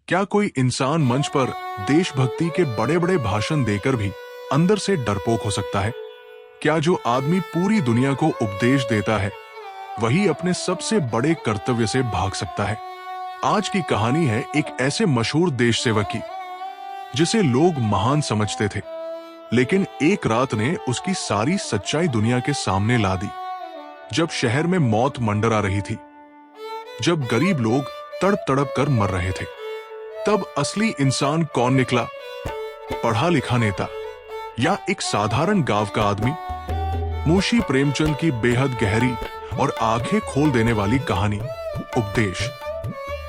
क्या कोई इंसान मंच पर देशभक्ति के बड़े बड़े भाषण देकर भी अंदर से डरपोक हो सकता है? क्या जो आदमी पूरी दुनिया को उपदेश देता है वही अपने सबसे बड़े कर्तव्य से भाग सकता है? आज की कहानी है एक ऐसे मशहूर देश सेवक की जिसे लोग महान समझते थे, लेकिन एक रात ने उसकी सारी सच्चाई दुनिया के सामने ला दी। जब शहर में मौत मंडरा रही थी, जब गरीब लोग तड़प तड़प कर मर रहे थे, तब असली इंसान कौन निकला? पढ़ा लिखा नेता या एक साधारण गांव का आदमी? मुंशी प्रेमचंद की बेहद गहरी और आंखें खोल देने वाली कहानी उपदेश।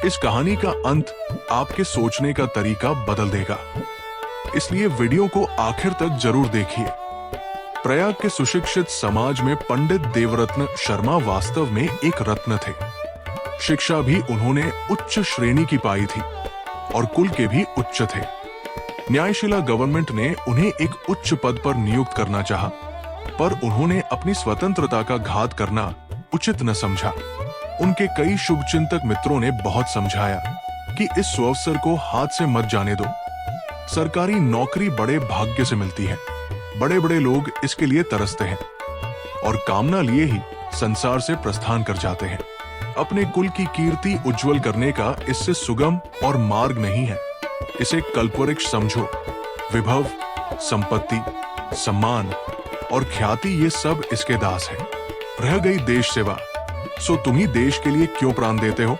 इस कहानी का अंत आपके सोचने का तरीका बदल देगा, इसलिए वीडियो को आखिर तक जरूर देखिए। प्रयाग के सुशिक्षित समाज में पंडित देवरत्न शर्मा वास्तव में एक रत्न थे। शिक्षा भी उन्होंने उच्च श्रेणी की पाई थी और कुल के भी उच्च थे। न्यायशिला गवर्नमेंट ने उन्हें एक उच्च पद पर नियुक्त करना चाहा, पर उन्होंने अपनी स्वतंत्रता का घात करना उचित न समझा। उनके कई शुभचिंतक मित्रों ने बहुत समझाया कि इस सुअवसर को हाथ से मत जाने दो। सरकारी नौकरी बड़े भाग्य से मिलती है, बड़े बड़े लोग इसके लिए तरसते हैं और कामना लिए ही संसार से प्रस्थान कर जाते हैं। अपने कुल की कीर्ति उज्जवल करने का इससे सुगम और मार्ग नहीं है। इसे कल्पवृक्ष समझो। विभव, संपत्ति, सम्मान और ख्याति ये सब इसके दास है। रह गई देश सेवा, सो तुम ही देश के लिए क्यों प्राण देते हो?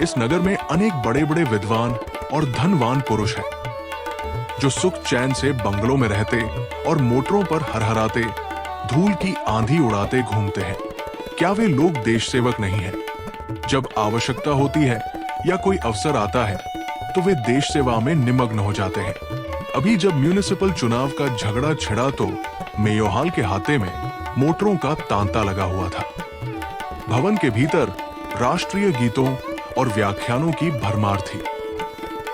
इस नगर में अनेक बड़े बड़े विद्वान और धनवान पुरुष हैं, जो सुख चैन से बंगलों में रहते और मोटरों पर हरहराते, धूल की आंधी उड़ाते घूमते हैं। क्या वे लोग देश सेवक नहीं हैं? जब आवश्यकता होती है या कोई अवसर आता है तो वे देश सेवा में निमग्न हो जाते हैं। अभी जब म्युनिसिपल चुनाव का झगड़ा छिड़ा तो मेयोहाल के हाथे में मोटरों का तांता लगा हुआ था। भवन के भीतर राष्ट्रीय गीतों और व्याख्यानों की भरमार थी,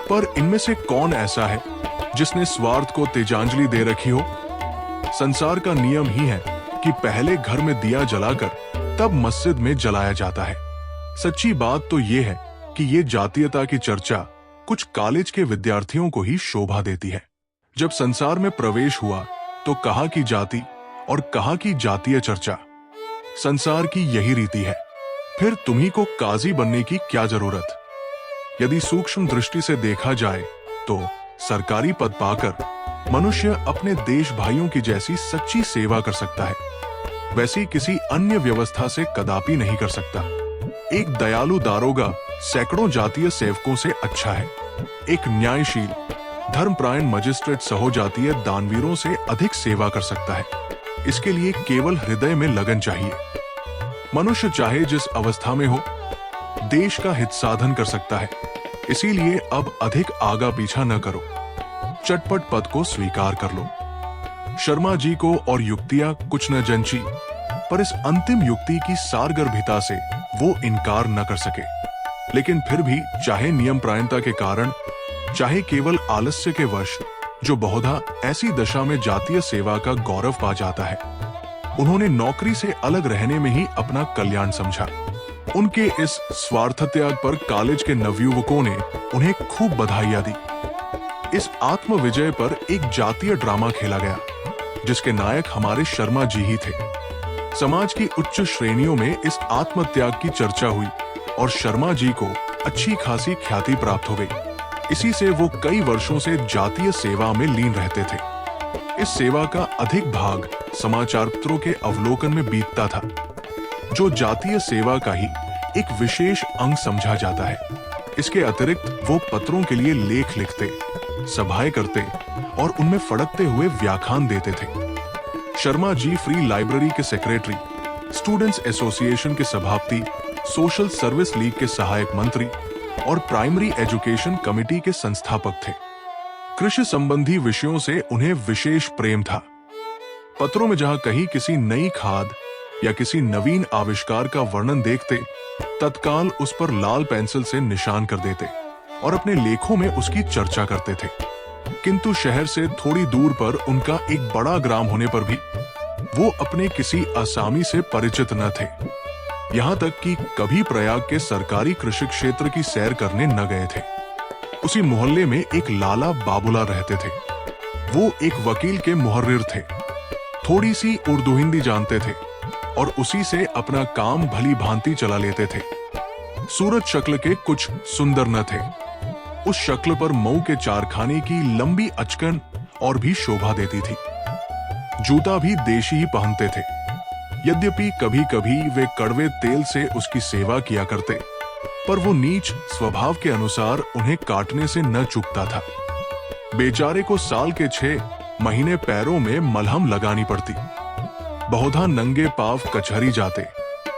पर इनमें से कौन ऐसा है जिसने स्वार्थ को तेजांजलि दे रखी हो? संसार का नियम ही है कि पहले घर में दिया जलाकर तब मस्जिद में जलाया जाता है। सच्ची बात तो यह है कि ये जातीयता की चर्चा कुछ कॉलेज के विद्यार्थियों को ही शोभा देती है। जब संसार में प्रवेश हुआ तो कहा कि जाति और कहा कि जातीय चर्चा। संसार की यही रीति है। फिर तुम्ही को काजी बनने की क्या जरूरत? यदि सूक्ष्म दृष्टि से देखा जाए तो सरकारी पद पाकर मनुष्य अपने देश भाइयों की जैसी सच्ची सेवा कर सकता है, वैसी किसी अन्य व्यवस्था से कदापि नहीं कर सकता। एक दयालु दारोगा सैकड़ों जातीय सेवकों से अच्छा है। एक न्यायशील धर्मपरायण मजिस्ट्रेट सहोजातीय दानवीरों से अधिक सेवा कर सकता है। इसके लिए केवल हृदय में लगन चाहिए। मनुष्य चाहे जिस अवस्था में हो, देश का हित साधन कर सकता है। इसीलिए अब अधिक आगा पीछा न करो, चटपट पद को स्वीकार कर लो। शर्मा जी को और युक्तियां कुछ न जंची, पर इस अंतिम युक्ति की सारगर्भिता से वो इनकार न कर सके। लेकिन फिर भी चाहे नियम प्रायणता के कारण, चाहे केवल आलस्य के वश, जो बहुधा ऐसी दशा में जातीय सेवा का गौरव पा जाता है, उन्होंने नौकरी से अलग रहने में ही अपना कल्याण समझा। उनके इस स्वार्थ त्याग पर कॉलेज के नवयुवकों ने उन्हें खूब बधाइयां दी। इस आत्म विजय पर एक जातीय ड्रामा खेला गया, जिसके नायक हमारे शर्मा जी ही थे। समाज की उच्च श्रेणियों में इस आत्मत्याग की चर्चा हुई और शर्मा जी को अच्छी खासी ख्याति प्राप्त हो गई। इसी से वो कई वर्षों से जातीय सेवा में लीन रहते थे। इस सेवा का अधिक भाग समाचार पत्रों के अवलोकन में बीतता था, जो जातीय सेवा का ही एक विशेष अंग समझा जाता है। इसके अतिरिक्त वो पत्रों के लिए लेख लिखते, सभाएं करते और उनमें फड़कते हुए व्याख्यान देते थे। शर्मा जी फ्री लाइब्रेरी के सेक्रेटरी, स्टूडेंट्स एसोसिएशन के सभापति, सोशल सर्विस लीग के सहायक मंत्री और प्राइमरी एजुकेशन कमेटी के संस्थापक थे। कृषि संबंधी विषयों से उन्हें विशेष प्रेम था। पत्रों में जहां कहीं किसी नई खाद या किसी नवीन आविष्कार का वर्णन देखते, तत्काल उस पर लाल पेंसिल से निशान कर देते और अपने लेखों में उसकी चर्चा करते थे। किंतु शहर से थोड़ी दूर पर उनका एक बड़ा ग्राम होने पर भी वो अपने किसी असामी से परिचित न थे। यहाँ तक कि कभी प्रयाग के सरकारी कृषि क्षेत्र की सैर करने न गए थे। उसी मोहल्ले में एक लाला बाबूलाल रहते थे। वो एक वकील के मुहर्रिर थे, थोड़ी सी उर्दू हिंदी जानते थे और उसी से अपना काम भली भांति चला लेते थे। सूरत शक्ल के कुछ सुंदर न थे। उस शक्ल पर मऊ के चारखाने की लंबी अचकन और भी शोभा देती थी। जूता भी देशी ही पहनते थे। यद्यपि कभी कभी वे कड़वे तेल से उसकी सेवा किया करते, पर वो नीच स्वभाव के अनुसार उन्हें काटने से न चूकता था। बेचारे को साल के 6 महीने पैरों में मलहम लगानी पड़ती। बहुधा नंगे पांव कचहरी जाते,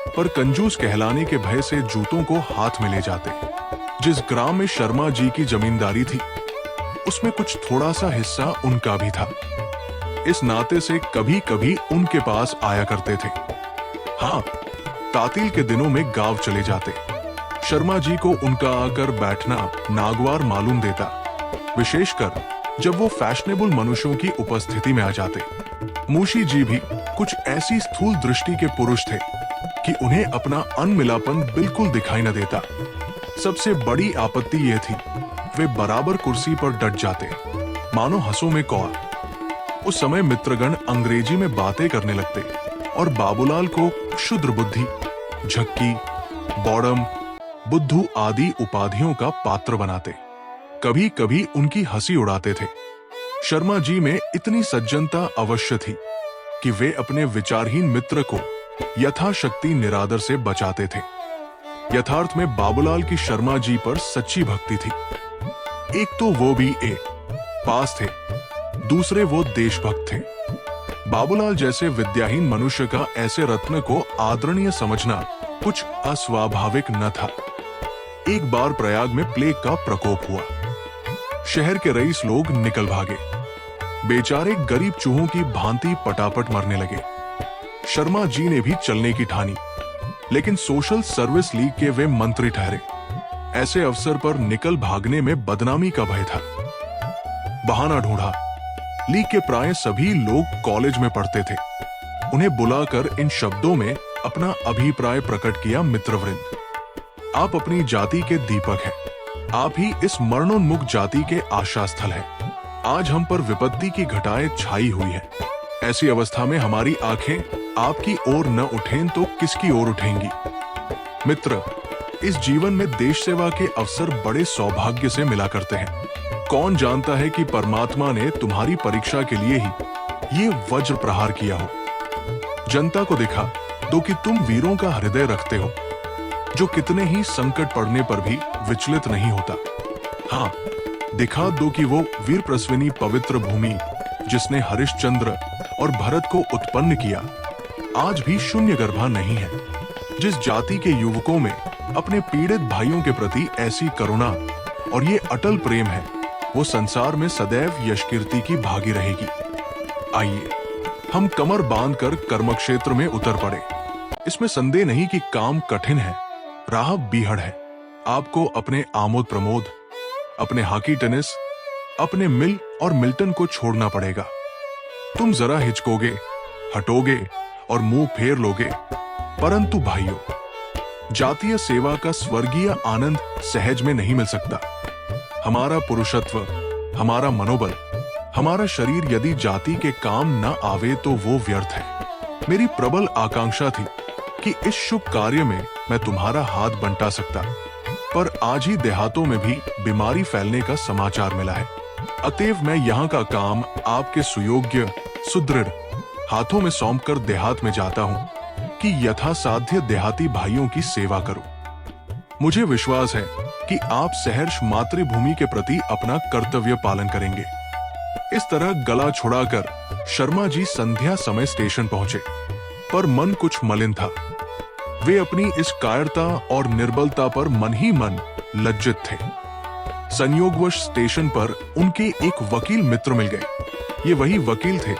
पर कंजूस कहलाने के भय से जूतों को हाथ में ले जाते। जिस ग्राम में शर्मा जी की जमींदारी थी, उसमें कुछ थोड़ा सा हिस्सा उनका भी था। इस नाते से कभी कभी उनके पास आया करते थे। हाँ, तातील के दिनों में गांव चले जाते। शर्मा जी को उनका आकर बैठना नागवार मालूम देता, विशेषकर जब वो फैशनेबल मनुष्यों की उपस्थिति में आ जाते। मूशी जी भी कुछ ऐसी स्थूल दृष्टि के पुरुष थे कि उन्हें अपना अनमिलापन बिल्कुल दिखाई न देता। सबसे बड़ी आपत्ति यह थी, वे बराबर कुर्सी पर डट जाते, मानो हंसों में कौआ। उस समय मित्रगण अंग्रेजी में बातें करने लगते और बाबूलाल को क्षुद्र बुद्धि, झक्की, बौड़म, बुद्धू आदि उपाधियों का पात्र बनाते। कभी कभी उनकी हंसी उड़ाते थे। शर्मा जी में इतनी सज्जनता अवश्य थी कि वे अपने विचारहीन मित्र को यथाशक्ति निरादर से बचाते थे। यथार्थ में बाबूलाल की शर्मा जी पर सच्ची भक्ति थी। एक तो वो भी पास थे, दूसरे वो देशभक्त थे। बाबूलाल जैसे विद्याहीन मनुष्य का ऐसे रत्न को आदरणीय समझना कुछ अस्वाभाविक न था। एक बार प्रयाग में प्लेग का प्रकोप हुआ। शहर के रईस लोग निकल भागे। बेचारे गरीब चूहों की भांति पटापट मरने लगे। शर्मा जी ने भी चलने की ठानी, लेकिन सोशल सर्विस लीग के वे मंत्री ठहरे। ऐसे अवसर पर निकल भागने में बदनामी का भय था। बहाना ढूंढा। लीग के प्राय सभी लोग कॉलेज में पढ़ते थे। उन्हें बुलाकर इन शब्दों में अपना अभिप्राय प्रकट किया। मित्रवृंद, आप अपनी जाति के दीपक हैं। आप ही इस मरणोन्मुख जाति के आशा स्थल हैं। आज हम पर विपत्ति की घटाएं छाई हुई है। ऐसी अवस्था में हमारी आंखें आपकी ओर न उठें तो किसकी ओर उठेंगी? मित्र, इस जीवन में देश सेवा के अवसर बड़े सौभाग्य से मिला करते हैं। कौन जानता है कि परमात्मा ने तुम्हारी परीक्षा के लिए ही ये वज्र प्रहार किया हो। जनता को दिखा दो कि तुम वीरों का हृदय रखते हो, जो कितने ही संकट पड़ने पर भी विचलित नहीं होता। हाँ, दिखा दो कि वो वीर प्रस्विनी पवित्र भूमि जिसने हरिश्चंद्र और भरत को उत्पन्न किया, आज भी शून्य गर्भा नहीं है। जिस जाति के युवकों में अपने पीड़ित भाइयों के प्रति ऐसी करुणा और ये अटल प्रेम है, वो संसार में सदैव यशकीर्ति की भागी रहेगी। आइए हम कमर बांधकर कर्मक्षेत्र में उतर पड़े। इसमें संदेह नहीं कि काम कठिन है, राह बीहड़ है। आपको अपने आमोद प्रमोद, अपने हॉकी टेनिस, अपने मिल और मिल्टन को छोड़ना पड़ेगा। तुम जरा हिचकोगे, हटोगे और मुंह फेर लोगे, परंतु भाइयों, जातीय सेवा का स्वर्गीय आनंद सहज में नहीं मिल सकता। हमारा पुरुषत्व, हमारा मनोबल, हमारा शरीर यदि जाति के काम न आवे तो वो व्यर्थ है। मेरी प्रबल आकांक्षा थी कि इस शुभ कार्य में मैं तुम्हारा हाथ बंटा सकता, पर आज ही देहातों में भी बीमारी फैलने का समाचार मिला है। अतएव मैं यहाँ का काम आपके सुयोग्य, सुदृढ़ हाथों में सौंपकर देहात में जाता हूँ कि यथासाध्य देहाती भाइयों की सेवा करूं। मुझे विश्वास है कि आप सहर्ष मातृभूमि के प्रति अपना कर्तव्य पालन करेंगे। इस तरह गला छुड़ाकर शर्मा जी संध्या समय स्टेशन पहुंचे, पर मन कुछ मलिन था। वे अपनी इस कायरता और निर्बलता पर मन ही मन लज्जित थे। संयोगवश स्टेशन पर उनके एक वकील मित्र मिल गए। ये वही वकील थे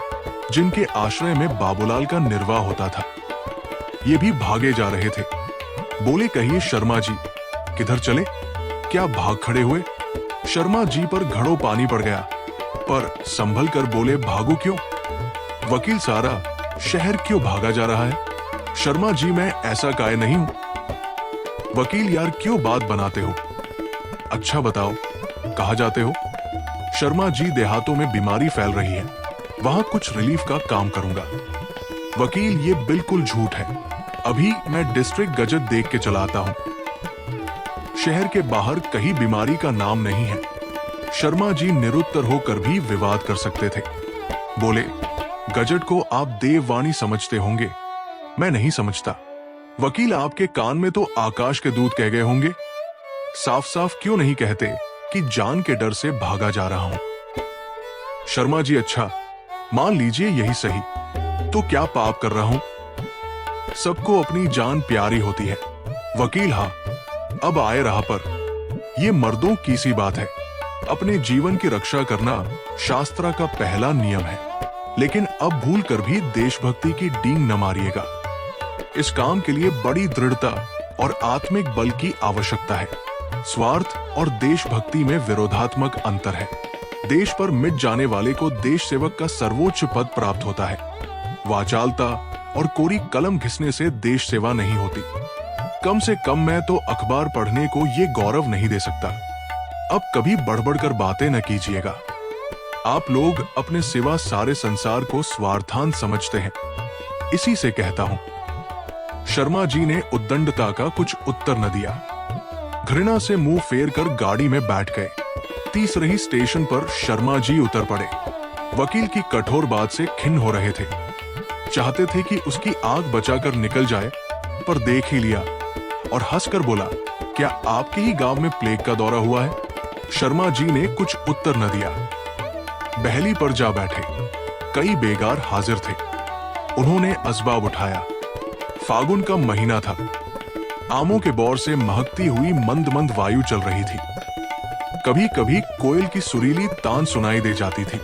जिनके आश्रय में बाबूलाल का निर्वाह होता था। ये भी भागे जा रहे थे। बोले, कहिए शर्मा जी, किधर चले? क्या भाग खड़े हुए? शर्मा जी पर घड़ों पानी पड़ गया, पर संभल कर बोले, भागो क्यों? वकील सारा, शहर क्यों भागा जा रहा है? शर्मा जी, मैं ऐसा काय नहीं हूं। वकील यार, क्यों बात बनाते हो? अच्छा बताओ, कहाँ जाते हो? शर्मा जी, देहातों में बीमारी फैल रही है, वहां कुछ रिलीफ का काम करूंगा। वकील, ये बिल्कुल झूठ है, अभी मैं डिस्ट्रिक्ट गजट देख के चला आता हूं। शहर के बाहर कहीं बीमारी का नाम नहीं है। शर्मा जी निरुत्तर होकर भी विवाद कर सकते थे। बोले, गजट को आप देववाणी समझते होंगे, मैं नहीं समझता। वकील, आपके कान में तो आकाश के दूत कह गए होंगे। साफ साफ क्यों नहीं कहते कि जान के डर से भागा जा रहा हूं? शर्मा जी, अच्छा मान लीजिए यही सही, तो क्या पाप कर रहा हूं? सबको अपनी जान प्यारी होती है। वकील, हाँ, अब आए राह पर। ये मर्दों की सी बात है, अपने जीवन की रक्षा करना शास्त्रा का पहला नियम है। लेकिन अब भूल कर भी देशभक्ति की डींग न मारिएगा। इस काम के लिए बड़ी दृढ़ता और आत्मिक बल की आवश्यकता है। स्वार्थ और देशभक्ति में विरोधात्मक अंतर है। देश पर मिट जाने वाले को देश सेवक का सर्वोच्च पद प्राप्त होता है। वाचालता और कोरी कलम घिसने से देश सेवा नहीं होती। कम से कम मैं तो अखबार पढ़ने को ये गौरव नहीं दे सकता। अब कभी बढ़ कर बातें न कीजिएगा। आप लोग अपने सिवा सारे संसार को स्वार्थान समझते हैं, इसी से कहता हूं। शर्मा जी ने उद्दंडता का कुछ उत्तर न दिया। घृणा से मुंह फेर कर गाड़ी में बैठ गए। तीसरे ही स्टेशन पर शर्मा जी उतर पड़े। वकील की कठोर बात से खिन्न हो रहे थे। चाहते थे कि उसकी आंख बचाकर निकल जाए, पर देख ही लिया और हंसकर बोला, क्या आपके ही गांव में प्लेग का दौरा हुआ है? शर्मा जी ने कुछ उत्तर न दिया। बहली पर जा बैठे। कई बेगार हाजिर थे। उन्होंने असबाब उठाया। फागुन का महीना था। आमों के बौर से महकती हुई मंद मंद वायु चल रही थी। कभी कभी कोयल की सुरीली तान सुनाई दे जाती थी।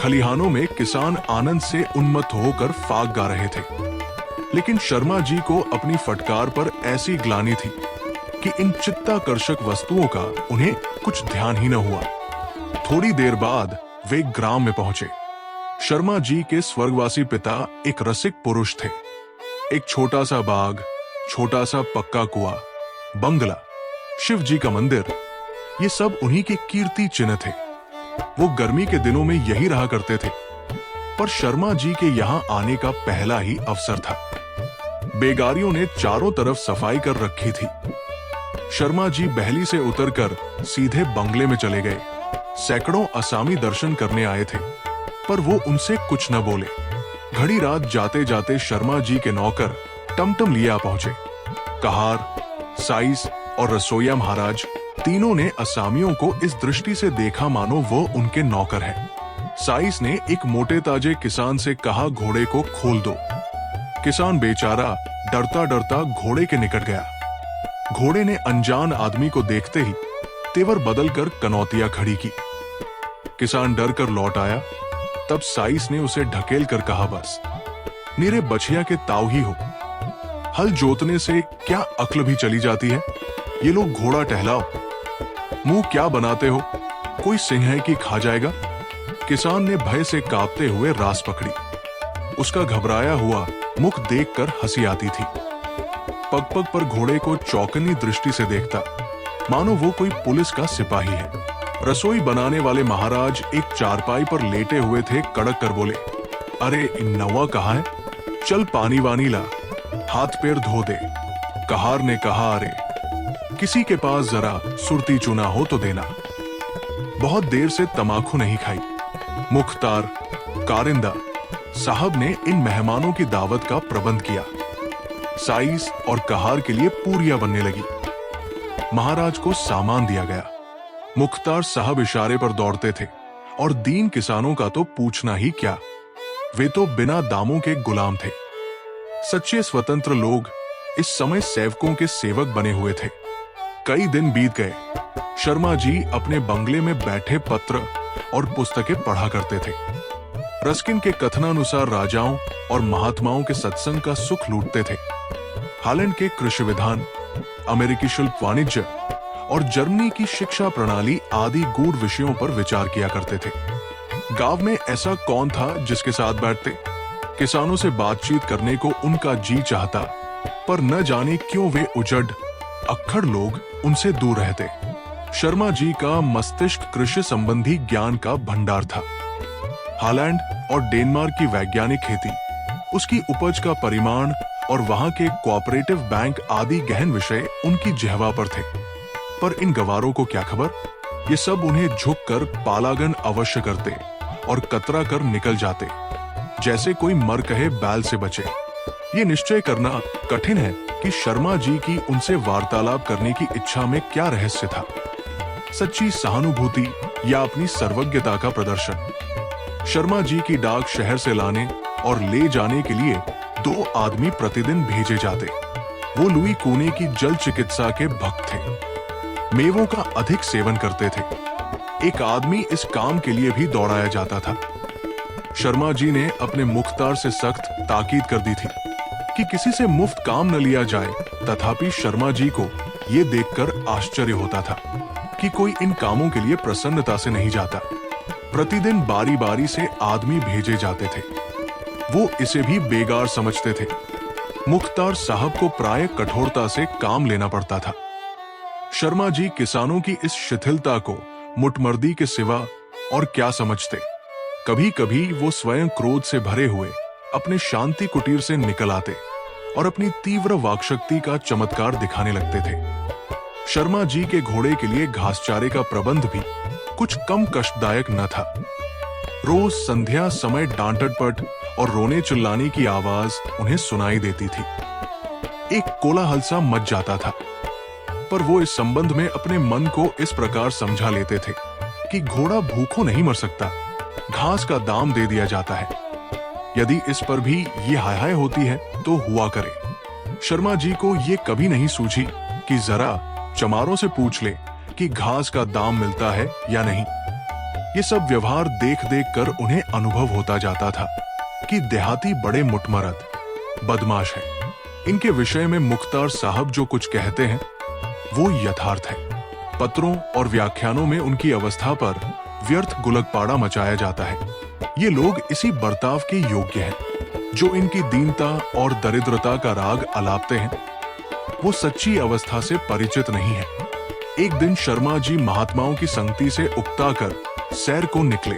खलिहानों में किसान आनंद से उन्मत्त होकर फाग गा रहे थे। लेकिन शर्मा जी को अपनी फटकार पर ऐसी ग्लानि थी कि इन चित्ताकर्षक वस्तुओं का उन्हें कुछ ध्यान ही न हुआ। थोड़ी देर बाद वे ग्राम में पहुंचे। शर्मा जी के स्वर्गवासी पिता एक रसिक पुरुष थे। एक छोटा सा बाग, छोटा सा पक्का कुआं, बंगला, शिव जी का मंदिर, ये सब उन्हीं के कीर्ति चिन्ह थे। वो गर्मी के दिनों में यही रहा करते थे। पर शर्मा जी के यहां आने का पहला ही अवसर था। बेगारियों ने चारों तरफ सफाई कर रखी थी। शर्मा जी बहली से उतरकर सीधे बंगले में चले गए। सैकड़ों असामी दर्शन करने आए थे, पर वो उनसे कुछ न बोले। घड़ी रात जाते जाते शर्मा जी के नौकर टमटम लिए आ पहुंचे। कहार, साइस और रसोईया महाराज तीनों ने असामियों को इस दृष्टि से देखा मानो वो उनके नौकर हैं। साइस ने एक मोटे ताजे किसान से कहा, घोड़े को खोल दो। किसान बेचारा डरता डरता घोड़े के निकट गया। घोड़े ने अनजान आदमी को देखते ही तेवर बदलकर कनौतियां खड़ी की। किसान डर कर लौट आया। तब साइस ने उसे ढकेल कर कहा, बस मेरे बछिया के ताऊ ही हो। हल जोतने से क्या अक्ल भी चली जाती है? ये लोग घोड़ा टहलाओ। मुंह क्या बनाते हो? कोई सिंह है कि खा जाएगा? किसान ने भय से कांपते हुए रास पकड़ी। उसका घबराया हुआ मुख देखकर हंसी आती थी। पग पग पर घोड़े को चौकन्नी दृष्टि से देखता, मानो वो कोई पुलिस का सिपाही है। रसोई बनाने वाले महाराज एक चारपाई पर लेटे हुए थे। कड़क कर बोले, अरे नवा कहाँ है? चल पानी वानी ला, हाथ पैर धो दे। कहार ने कहा, अरे किसी के पास जरा सुरती चुना हो तो देना। बहुत देर से तमाकू नहीं खाई। मुख्तार, कारिंदा साहब ने इन मेहमानों की दावत का प्रबंध किया। साइस और कहार के लिए पूरियां बनने लगी। महाराज को सामान दिया गया। मुख्तार साहब इशारे पर दौड़ते थे और दीन किसानों का तो पूछना ही क्या, वे तो बिना दामों के गुलाम थे। सच्चे स्वतंत्र लोग इस समय सेवकों के सेवक बने हुए थे। कई दिन बीत गए। शर्मा जी अपने बंगले में बैठे पत्र और पुस्तकें पढ़ा करते थे। रस्किन के कथनानुसार राजाओं और महात्माओं के सत्संग का सुख लूटते थे। हालैंड के कृषि विधान, अमेरिकी शिल्प वाणिज्य और जर्मनी की शिक्षा प्रणाली आदि गूढ़ विषयों पर विचार किया करते थे। गांव में ऐसा कौन था जिसके साथ बैठते? किसानों से बातचीत करने को उनका जी चाहता, पर न जाने क्यों वे उजड़ अक्खड़ लोग उनसे दूर रहते। शर्मा जी का मस्तिष्क कृषि संबंधी ज्ञान का भंडार था। हॉलैंड और डेनमार्क की वैज्ञानिक खेती, उसकी उपज का परिमाण और वहां के कोऑपरेटिव बैंक आदि गहन विषय उनकी जिह्वा पर थे। पर इन गवारों को क्या खबर, ये सब उन्हें झुककर पालागन अवश्य करते और कतरा कर निकल जाते, जैसे कोई मर कहे बैल से बचे। ये निश्चय करना कठिन है कि शर्मा जी की उनसे वार्तालाप करने की इच्छा में क्या रहस्य था, सच्ची सहानुभूति या अपनी सर्वज्ञता का प्रदर्शन। शर्मा जी की डाक शहर से लाने और ले जाने के लिए 2 आदमी प्रतिदिन भेजे जाते। वो लुई कोने की जल चिकित्सा के भक्त थे, मेवों का अधिक सेवन करते थे। एक आदमी इस काम के लिए भी दौड़ाया जाता था। शर्मा जी ने अपने मुख्तार से सख्त ताकीद कर दी थी कि किसी से मुफ्त काम न लिया जाए, तथापि शर्मा जी को ये देखकर आश्चर्य होता था कि कोई इन कामों के लिए प्रसन्नता से नहीं जाता। प्रतिदिन बारी बारी से आदमी भेजे जाते थे। वो इसे भी बेगार समझते थे। मुख्तार साहब को प्राय कठोरता से काम लेना पड़ता था। शर्मा जी किसानों की इस शिथिलता को मुटमर्दी के सिवा और क्या समझते। कभी कभी वो स्वयं क्रोध से भरे हुए अपने शांति कुटीर से निकल आते और अपनी तीव्र वाक्शक्ति का चमत्कार दिखाने लगते थे। शर्मा जी के घोड़े के लिए घासचारे का प्रबंध भी कुछ कम कष्टदायक न था। रोज संध्या समय डांटपट और रोने चिल्लाने की आवाज उन्हें सुनाई देती थी। एक कोलाहल सा मच जाता था, पर वो इस संबंध में अपने मन को इस प्रकार समझा लेते थे कि घोड़ा भूखों नहीं मर सकता, घास का दाम दे दिया जाता है। यदि इस पर भी ये हाय हाय होती है तो हुआ करे। शर्मा जी को ये कभी नहीं सूझी कि जरा चमारों से पूछ ले कि घास का दाम मिलता है या नहीं। ये सब व्यवहार देख देख कर उन्हें अनुभव होता जाता था कि देहाती बड़े मुटमरद, बदमाश है। इनके विषय में मुख्तार साहब जो कुछ कहते हैं वो यथार्थ है। पत्रों और व्याख्यानों में उनकी अवस्था पर व्यर्थ गुलगपाड़ा मचाया जाता है। ये लोग इसी बर्ताव के योग्य हैं जो इनकी दीनता और दरिद्रता का राग अलापते हैं। वो सच्ची अवस्था से परिचित नहीं है। एक दिन शर्मा जी महात्माओं की संगति से उकता कर सैर को निकले।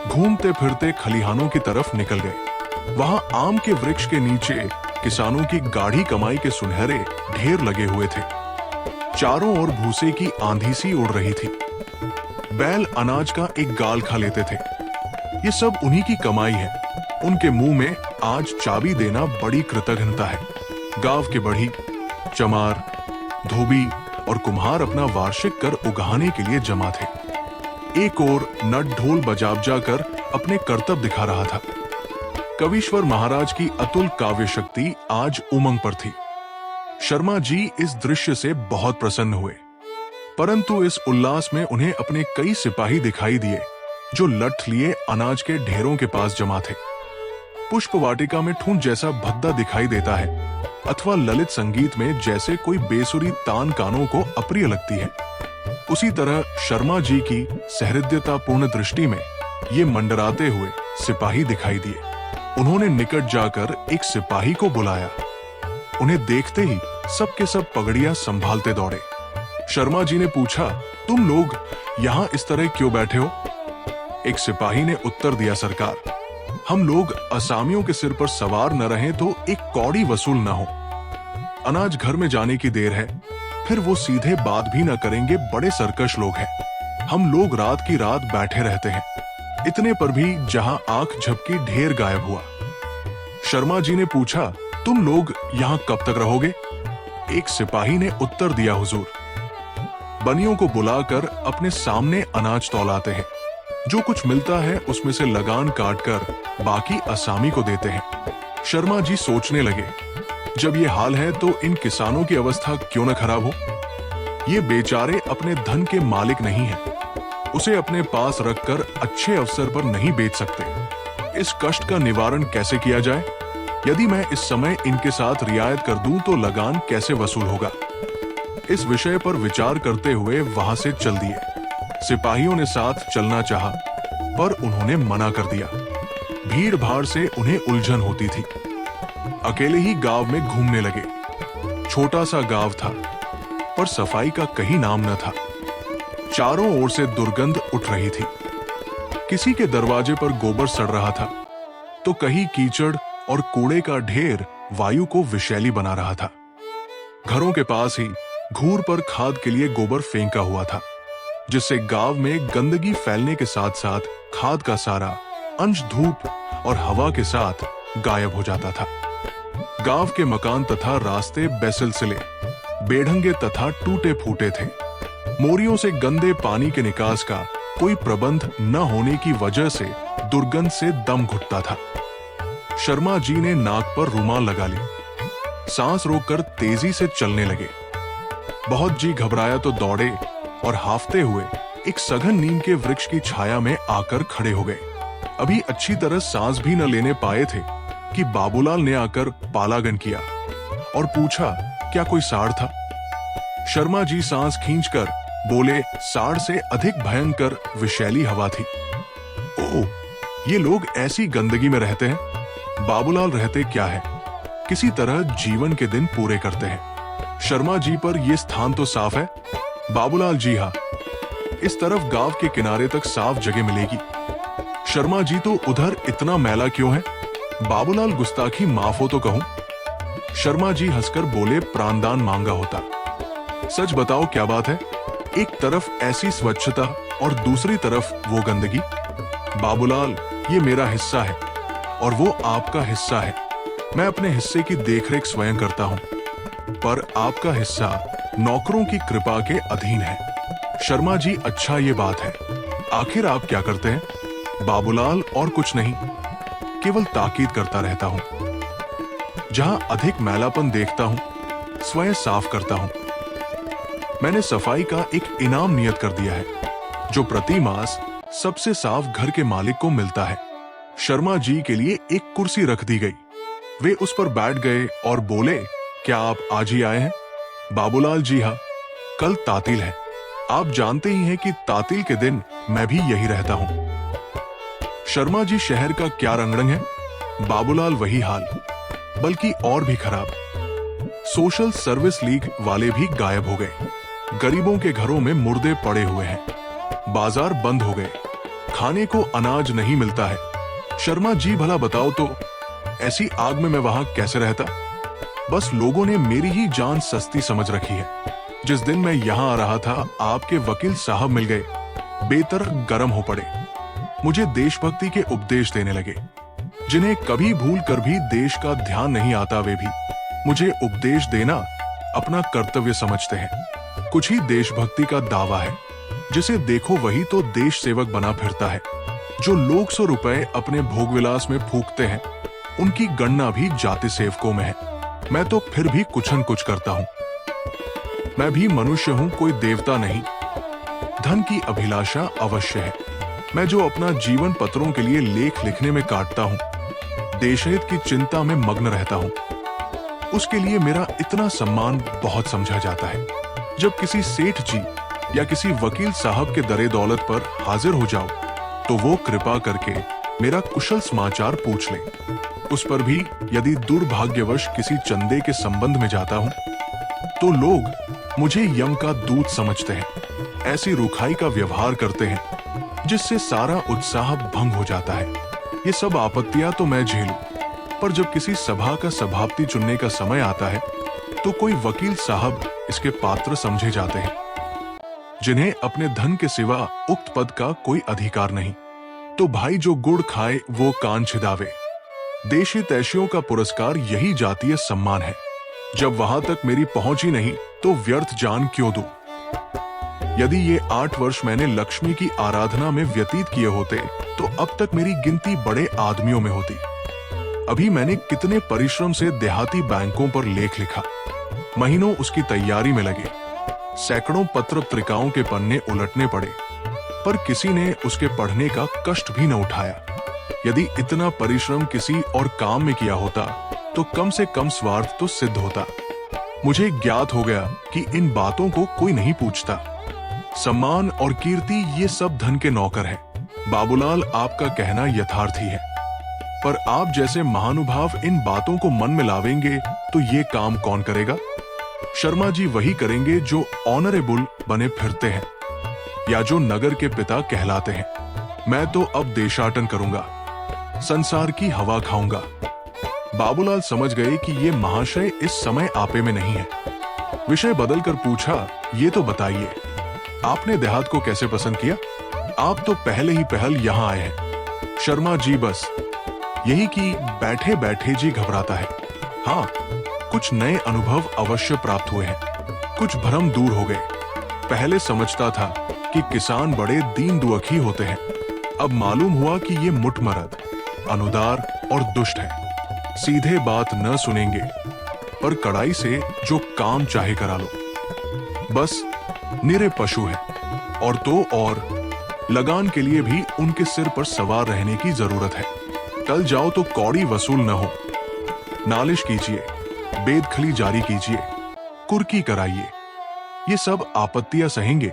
घूमते फिरते खलिहानों की तरफ निकल गए। वहां आम के वृक्ष के नीचे किसानों की गाढ़ी कमाई के सुनहरे ढेर लगे हुए थे। चारों ओर भूसे की आंधी सी उड़ रही थी। बैल अनाज का एक गाल खा लेते थे। ये सब उन्हीं की कमाई है। उनके मुंह में आज चाबी देना बड़ी कृतज्ञता है। गांव के बढ़ी, चमार, धोबी और कुम्हार अपना वार्षिक कर उगाहने के लिए जमा थे। एक और नट ढोल बजाबजा कर अपने कर्तव्य दिखा रहा था। कवीश्वर महाराज की अतुल काव्य शक्ति आज उमंग पर थी। शर्मा जी इस दृश्य से बहुत प्रसन्न हुए, परंतु इस उल्लास में उन्हें अपने कई सिपाही दिखाई दिए जो लठ लिए अनाज के ढेरों के पास जमा थे। पुष्प वाटिका में ठूंठ जैसा भद्दा दिखाई देता है, अथवा ललित संगीत में जैसे कोई बेसुरी तान कानों को अप्रिय लगती है, उसी तरह शर्मा जी की सहृदयतापूर्ण दृष्टि में ये मंडराते हुए सिपाही दिखाई दिए। उन्होंने निकट जाकर एक सिपाही को बुलाया। उन्हें देखते ही सब के सब पगड़ियां संभालते दौड़े। शर्मा जी ने पूछा, तुम लोग यहाँ इस तरह क्यों बैठे हो? एक सिपाही ने उत्तर दिया, सरकार, हम लोग असामियों के सिर पर सवार न रहें तो एक कौड़ी वसूल न हो। अनाज घर में जाने की देर है, फिर वो सीधे बात भी न करेंगे, बड़े सरकश लोग हैं। हम लोग रात की रात बैठे रहते हैं। इतने पर भी जहां आंख झपकी ढेर गायब हुआ। शर्मा जी ने पूछा, तुम लोग यहाँ कब तक रहोगे? एक सिपाही ने उत्तर दिया, हुजूर, बनियों को बुलाकर अपने सामने अनाज तौलाते हैं। जो कुछ मिलता है उसमें से लगान काटकर बाकी असामी को देते हैं। शर्मा जी सोचने लगे, जब ये हाल है तो इन किसानों की अवस्था क्यों न खराब हो? ये बेचारे अपने धन के मालिक नहीं हैं। उसे अपने पास रखकर अच्छे अवसर पर नहीं बेच सकते। इस कष्ट का निवारण कैसे किया जाए? यदि मैं इस समय इनके साथ रियायत कर दूं तो लगान कैसे वसूल होगा? इस विषय पर विचार करते हुए वहां से चल दिए। सिपाहियों ने साथ चलना चाहा, पर उन्होंने मना कर दिया। भीड़ भाड़ से उन्हें उलझन होती थी। अकेले ही गांव में घूमने लगे। छोटा सा गांव था, पर सफाई का कहीं नाम न था। चारों ओर से दुर्गंध उठ रही थी। किसी के दरवाजे पर गोबर सड़ रहा था, तो कहीं कीचड़ और कूड़े का ढेर वायु को विषैली बना रहा था। घरों के पास ही घूर पर खाद के लिए गोबर फेंका हुआ था, जिससे गांव में गंदगी फैलने के साथ साथ खाद का सारा अंश धूप और हवा के साथ गायब हो जाता था। गांव के मकान तथा रास्ते बेसिलसिले, बेढंगे तथा टूटे फूटे थे। मोरियों से गंदे पानी के निकास का कोई प्रबंध न होने की वजह से दुर्गंध से दम घुटता था। शर्मा जी ने नाक पर रुमाल लगा ली, सांस रोककर तेजी से चलने लगे। बहुत जी घबराया तो दौड़े और हाफते हुए एक सघन नीम के वृक्ष की छाया में आकर खड़े हो गए। अभी अच्छी तरह सांस भी न लेने पाए थे कि बाबूलाल ने आकर पालागन किया और पूछा, क्या कोई साड़ था? शर्मा जी सांस खींचकर बोले, साड़ से अधिक भयंकर विषैली हवा थी। ओह, ये लोग ऐसी गंदगी में रहते हैं। बाबूलाल रहते क्या है, किसी तरह जीवन के दिन पूरे करते हैं। शर्मा जी पर यह स्थान तो साफ है। बाबूलाल जी हाँ, इस तरफ गांव के किनारे तक साफ जगह मिलेगी। शर्मा जी तो उधर इतना मैला क्यों है? बाबूलाल गुस्ताखी माफ हो तो कहूं। शर्मा जी हंसकर बोले, प्राणदान मांगा होता। सच बताओ क्या बात है? एक तरफ ऐसी स्वच्छता और दूसरी तरफ वो गंदगी। बाबूलाल, ये मेरा हिस्सा है और वो आपका हिस्सा है। मैं अपने हिस्से की देखरेख स्वयं करता हूं, पर आपका हिस्सा नौकरों की कृपा के अधीन है। शर्मा जी, अच्छा ये बात है। आखिर आप क्या करते हैं? बाबूलाल, और कुछ नहीं, केवल ताकीद करता रहता हूं। जहां अधिक मैलापन देखता हूं, स्वयं साफ करता हूं। मैंने सफाई का एक इनाम नियत कर दिया है, जो प्रति मास सबसे साफ घर के मालिक को मिलता है। शर्मा जी के लिए एक कुर्सी रख दी गई। वे उस पर बैठ गए और बोले, क्या आप आज ही आए हैं? बाबूलाल जी हाँ, कल तातील है। आप जानते ही हैं कि तातील के दिन मैं भी यही रहता हूं। शर्मा जी, शहर का क्या रंगरंग है? बाबूलाल, वही हाल, बल्कि और भी खराब। सोशल सर्विस लीग वाले भी गायब हो गए। गरीबों के घरों में मुर्दे पड़े हुए हैं। बाजार बंद हो गए। खाने को अनाज नहीं मिलता है। शर्मा जी, भला बताओ तो, ऐसी आग में मैं वहां कैसे रहता? बस लोगों ने मेरी ही जान सस्ती समझ रखी है। जिस दिन मैं यहां आ रहा था, आपके वकील साहब मिल गए, बेतरक गर्म हो पड़े। मुझे देशभक्ति के उपदेश देने लगे। जिन्हें कभी भूल कर भी देश का ध्यान नहीं आता, वे भी मुझे उपदेश देना अपना कर्तव्य समझते हैं। कुछ ही देशभक्ति का दावा है, जिसे देखो वही तो देश सेवक बना फिरता है। जो लोग 100 रुपए अपने भोगविलास में फूकते हैं, उनकी गणना भी जाति सेवकों में है। मैं तो फिर भी कुछ न कुछ करता हूं। मैं भी मनुष्य हूं, कोई देवता नहीं। धन की अभिलाषा अवश्य है। मैं जो अपना जीवन पत्रों के लिए लेख लिखने में काटता हूं, देशहित की चिंता में मग्न रहता हूं, उसके लिए मेरा इतना सम्मान बहुत समझा जाता है। जब किसी सेठ जी या किसी वकील साहब के दरे दौलत पर हाजिर हो जाओ, तो वो कृपा करके मेरा कुशल समाचार पूछ ले। उस पर भी यदि दुर्भाग्यवश किसी चंदे के संबंध में जाता हूं, तो लोग मुझे यम का दूत समझते हैं। ऐसी रुखाई का व्यवहार करते हैं जिससे सारा उत्साह भंग हो जाता है। ये सब आपत्तियां तो मैं झेलूं, पर जब किसी सभा का सभापति चुनने का समय आता है, तो कोई वकील साहब इसके पात्र समझे जाते हैं, जिन्हें अपने धन के सिवा उक्त पद का कोई अधिकार नहीं। तो भाई, जो गुड़ खाए वो कान छिदावे। देशी तैशियों का पुरस्कार यही जातीय सम्मान है। जब वहां तक मेरी पहुंच ही नहीं, तो व्यर्थ जान क्यों दूं? यदि ये 8 वर्ष मैंने लक्ष्मी की आराधना में व्यतीत किए होते, तो अब तक मेरी गिनती बड़े आदमियों में होती। अभी मैंने कितने परिश्रम से देहाती बैंकों पर लेख लिखा, महीनों उसकी तैयारी में लगे, सैकड़ों पत्र पत्रिकाओं के पन्ने उलटने पड़े, पर किसी ने उसके पढ़ने का कष्ट भी न उठाया। यदि इतना परिश्रम किसी और काम में किया होता, तो कम से कम स्वार्थ तो सिद्ध होता। मुझे ज्ञात हो गया कि इन बातों को कोई नहीं पूछता। सम्मान और कीर्ति ये सब धन के नौकर है। बाबूलाल, आपका कहना यथार्थी है, पर आप जैसे महानुभाव इन बातों को मन में लावेंगे तो ये काम कौन करेगा? शर्मा जी वही करेंगे जो ऑनरेबल बने फिरते हैं। या जो नगर के पिता कहलाते हैं। मैं तो अब देशाटन करूंगा, संसार की हवा खाऊंगा। बाबूलाल समझ गए कि ये महाशय इस समय आपे में नहीं है। विषय बदलकर पूछा, ये तो बताइए, आपने देहात को कैसे पसंद किया? आप तो पहले ही पहल यहाँ आए हैं। शर्मा जी बस यही कि बैठे बैठे जी घबराता है। हाँ, कुछ नए अनुभव अवश्य प्राप्त हुए हैं, कुछ भ्रम दूर हो गए। पहले समझता था कि किसान बड़े दीन दुखी होते हैं, अब मालूम हुआ कि ये मुठमरद, अनुदार और दुष्ट है। सीधे बात न सुनेंगे, पर कड़ाई से जो काम चाहे करा लो। बस निरे पशु है, और तो और लगान के लिए भी उनके सिर पर सवार रहने की जरूरत है। कल जाओ तो कौड़ी वसूल न हो। नालिश कीजिए, बेदखली जारी कीजिए, कुर्की कराइए। ये सब आपत्तियां सहेंगे,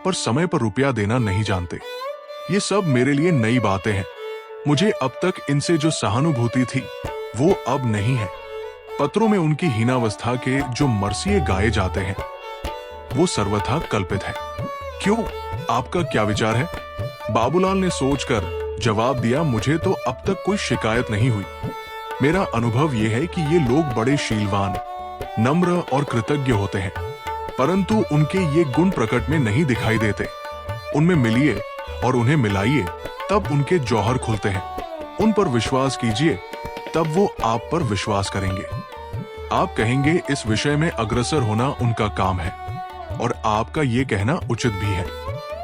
पर समय पर रुपया देना नहीं जानते। ये सब मेरे लिए नई बातें हैं। मुझे अब तक इनसे जो सहानुभूति थी वो अब नहीं है। पत्रों में उनकी हीनावस्था के जो मरसिए गाए जाते हैं वो सर्वथा कल्पित है। क्यों, आपका क्या विचार है? बाबूलाल ने सोचकर जवाब दिया, मुझे तो अब तक कोई शिकायत नहीं हुई। मेरा अनुभव यह है कि ये लोग बड़े शीलवान, नम्र और कृतज्ञ होते हैं, परंतु उनके ये गुण प्रकट में नहीं दिखाई देते। उनमें मिलिए और उन्हें मिलाइए, तब उनके जौहर खुलते हैं। उन पर विश्वास कीजिए, तब वो आप पर विश्वास करेंगे। आप कहेंगे इस विषय में अग्रसर होना उनका काम है, और आपका ये कहना उचित भी है।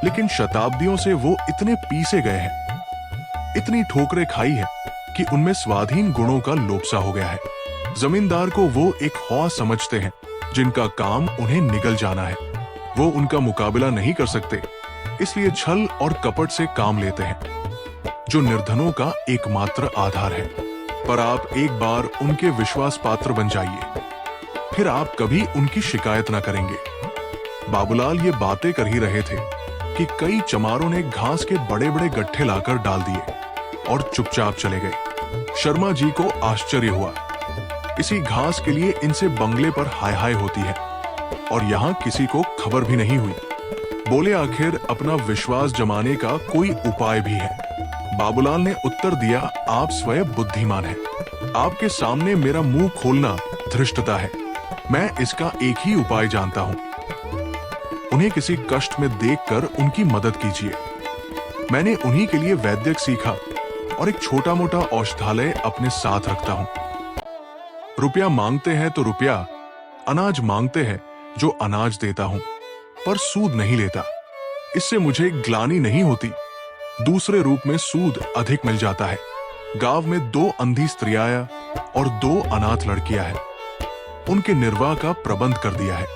लेकिन शताब्दियों से वो इतने पीसे गए हैं, इतनी ठोकरें खाई है कि उनमें स्वाधीन गुणों का लोपसा हो गया है। जमींदार को वो एक हौवा समझते हैं जिनका काम उन्हें निगल जाना है। वो उनका मुकाबला नहीं कर सकते, इसलिए छल और कपट से काम लेते हैं, जो निर्धनों का एकमात्र आधार है। पर आप एक बार उनके विश्वास पात्र बन जाइए, फिर आप कभी उनकी शिकायत न करेंगे। बाबूलाल ये बातें कर ही रहे थे कि कई चमारों ने घास के बड़े बड़े गट्ठे लाकर डाल दिए और चुपचाप चले गए। शर्मा जी को आश्चर्य हुआ। इसी घास के लिए इनसे बंगले पर हाय हाय होती है, और यहाँ किसी को खबर भी नहीं हुई। बोले, आखिर अपना विश्वास जमाने का कोई उपाय भी है? बाबूलाल ने उत्तर दिया, आप स्वयं बुद्धिमान हैं। आपके सामने मेरा मुंह खोलना धृष्टता है। मैं इसका एक ही उपाय जानता हूं। उन्हें किसी कष्ट में देखकर उनकी मदद कीजिए। मैंने उन्हीं के लिए वैद्यक सीखा और एक छोटा मोटा औषधालय अपने साथ रखता हूं। रुपया मांगते हैं तो रुपया, अनाज मांगते हैं जो अनाज देता हूं, पर सूद नहीं लेता। इससे मुझे ग्लानि नहीं होती। दूसरे रूप में सूद अधिक मिल जाता है। गांव में 2 अंधी स्त्रियां और 2 अनाथ लड़कियां हैं। उनके निर्वाह का प्रबंध कर दिया है।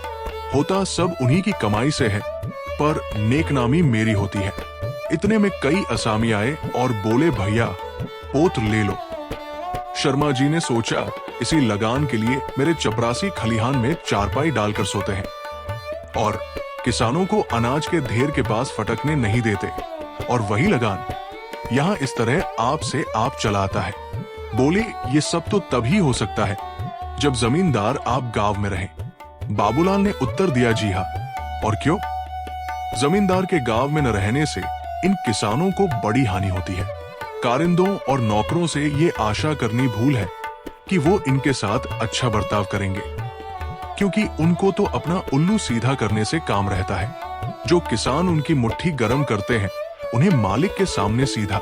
होता सब उन्हीं की कमाई से है, पर नेकनामी मेरी होती है। इतने में कई असामी आए और बोले, भैया पोत ले लो। शर्मा जी ने सोचा, इसी लगान के लिए मेरे चपरासी खलिहान में चारपाई डालकर सोते हैं और किसानों को अनाज के ढेर के पास फटकने नहीं देते, और वही लगान यहाँ इस तरह आप से आप चलाता है। बोले, ये सब तो तभी हो सकता है जब जमींदार आप गांव में रहें। बाबूलाल ने उत्तर दिया, जी हाँ। और क्यों? जमींदार के गांव में न रहने से इन किसानों को बड़ी हानि होती है। कारिंदों और नौकरों से ये आशा करनी भूल है कि वो इनके साथ अच्छा बर्ताव करेंगे, क्योंकि उनको तो अपना उल्लू सीधा करने से काम रहता है। जो किसान उनकी मुट्ठी गर्म करते हैं उन्हें मालिक के सामने सीधा,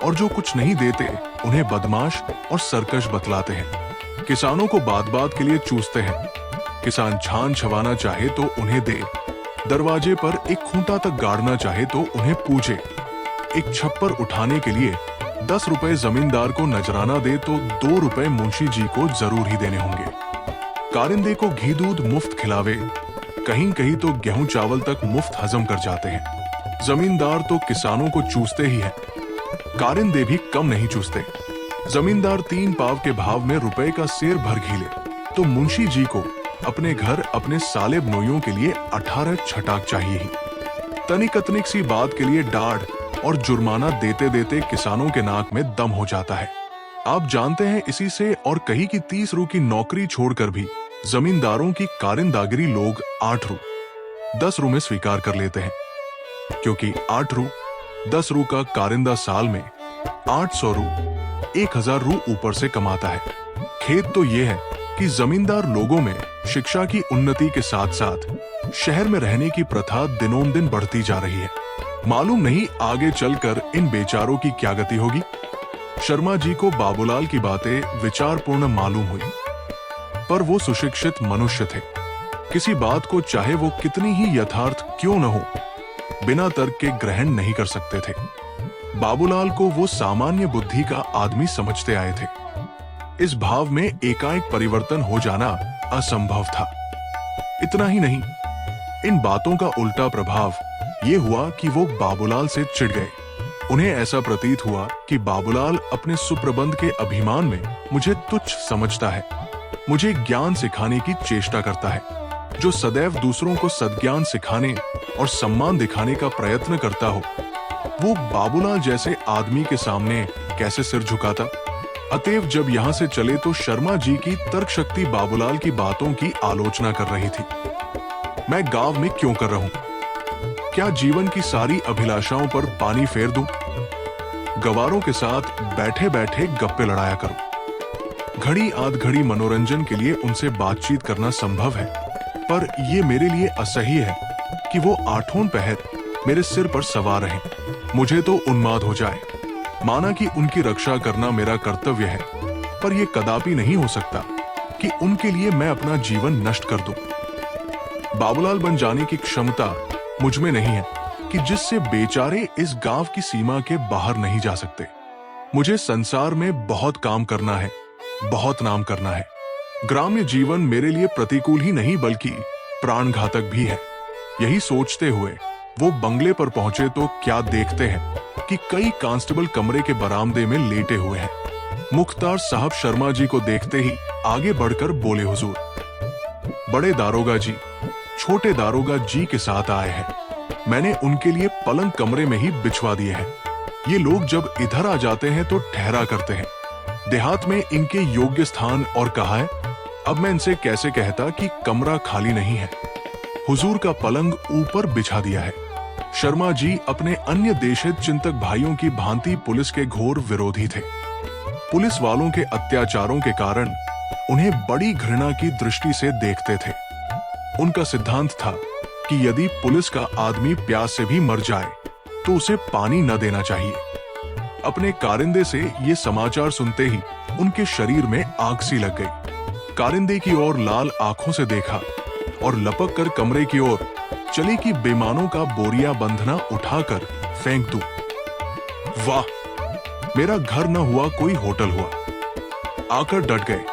और जो कुछ नहीं देते उन्हें बदमाश और सरकश बतलाते हैं। किसानों को बात बात के लिए चूसते हैं। किसान छान छवाना चाहे तो उन्हें दे, दरवाजे पर एक खूंटा तक गाड़ना चाहे तो उन्हें पूछे, एक छप्पर उठाने के लिए 10 रुपए जमींदार को नजराना दे तो 2 रुपए मुंशी जी को जरूर ही देने होंगे। कारिंदे को घी दूध मुफ्त खिलावे, कहीं कहीं तो गेहूं चावल तक मुफ्त हजम कर जाते हैं। जमींदार तो किसानों को चूसते ही है, कारिंदे भी कम नहीं चूसते। जमींदार 3 पाव के भाव में रुपए का सेर भर घीले तो मुंशी जी को अपने घर अपने साले बनोइयों के लिए 18 छटाक चाहिए ही। तनिक तनिक सी बात के लिए डाढ़ और जुर्माना देते देते किसानों के नाक में दम हो जाता है। आप जानते हैं, इसी से और कहीं की 30 रू की नौकरी छोड़कर भी जमींदारों की कारिंदागिरी लोग 8 रू 10 रू में स्वीकार कर लेते हैं। क्योंकि 8 रू 10 रू का कारिंदा साल में 800 रू 1000 रू ऊपर से कमाता है। खेद तो ये है कि जमींदार लोगों में शिक्षा की उन्नति के साथ साथ शहर में रहने की प्रथा दिनों दिन बढ़ती जा रही है। मालूम नहीं आगे चलकर इन बेचारों की क्या गति होगी। शर्मा जी को बाबूलाल की बातें विचारपूर्ण मालूम हुई, पर वो सुशिक्षित मनुष्य थे। किसी बात को चाहे वो कितनी ही यथार्थ क्यों न हो, बिना तर्क के ग्रहण नहीं कर सकते थे। बाबूलाल को वो सामान्य बुद्धि का आदमी समझते आए थे। इस भाव में एकाएक परिवर्तन हो जाना असंभव था। इतना ही नहीं, इन बातों का उल्टा प्रभाव ये हुआ कि वो बाबूलाल से चिढ़ गए। उन्हें ऐसा प्रतीत हुआ कि बाबूलाल अपने सुप्रबंध के अभिमान में मुझे तुच्छ समझता है, मुझे ज्ञान सिखाने की चेष्टा करता है। जो सदैव दूसरों को सद्ज्ञान सिखाने और सम्मान दिखाने का प्रयत्न करता हो, वो बाबूलाल जैसे आदमी के सामने कैसे सिर झुकाता। अतएव जब यहाँ से चले तो शर्मा जी की तर्क शक्ति बाबूलाल की बातों की आलोचना कर रही थी। मैं गांव में क्यों कर रहा हूं? क्या जीवन की सारी अभिलाषाओं पर पानी फेर दूं? गवारों के साथ बैठे बैठे गप्पे लड़ाया करूं। घड़ी आध घड़ी मनोरंजन के लिए उनसे बातचीत करना संभव है, पर यह मेरे लिए असह्य है कि वो आठों पहर मेरे सिर पर सवार रहें। मुझे तो उन्माद हो जाए। माना कि उनकी रक्षा करना मेरा कर्तव्य है, पर यह कदापि नहीं हो सकता कि उनके लिए मैं अपना जीवन नष्ट कर दूं। बाबूलाल बन जाने की क्षमता मुझ में नहीं है कि जिससे बेचारे इस गांव की सीमा के बाहर नहीं जा सकते। मुझे संसार में बहुत काम करना है, बहुत नाम करना है। ग्राम्य जीवन मेरे लिए प्रतिकूल ही नहीं बल्कि प्राणघातक भी है। यही सोचते हुए वो बंगले पर पहुंचे तो क्या देखते हैं कि कई कांस्टेबल कमरे के बरामदे में लेटे हुए हैं। मुख्तार साहब शर्मा जी को देखते ही आगे बढ़कर बोले, हुजूर, बड़े दारोगा जी छोटे दारोगा जी के साथ आए हैं। मैंने उनके लिए पलंग कमरे में ही बिछवा दिए हैं। ये लोग जब इधर आ जाते हैं तो ठहरा करते हैं। देहात में इनके योग्य स्थान और कहा है। अब मैं इनसे कैसे कहता कि कमरा खाली नहीं है। हुजूर का पलंग ऊपर बिछा दिया है। शर्मा जी अपने अन्य देशित चिंतक भाइयों की भांति पुलिस के घोर विरोधी थे। पुलिस वालों के अत्याचारों के कारण उन्हें बड़ी घृणा की दृष्टि से देखते थे। उनका सिद्धांत था कि यदि पुलिस का आदमी प्यास से भी मर जाए तो उसे पानी न देना चाहिए। अपने कारिंदे से ये समाचार सुनते ही उनके शरीर में आग सी लग गई। कारिंदे की ओर लाल आंखों से देखा और लपक कर कमरे की ओर चले कि बेमानों का बोरिया बंधना उठाकर फेंक दूं। वाह, मेरा घर न हुआ कोई होटल हुआ। आकर डट गए।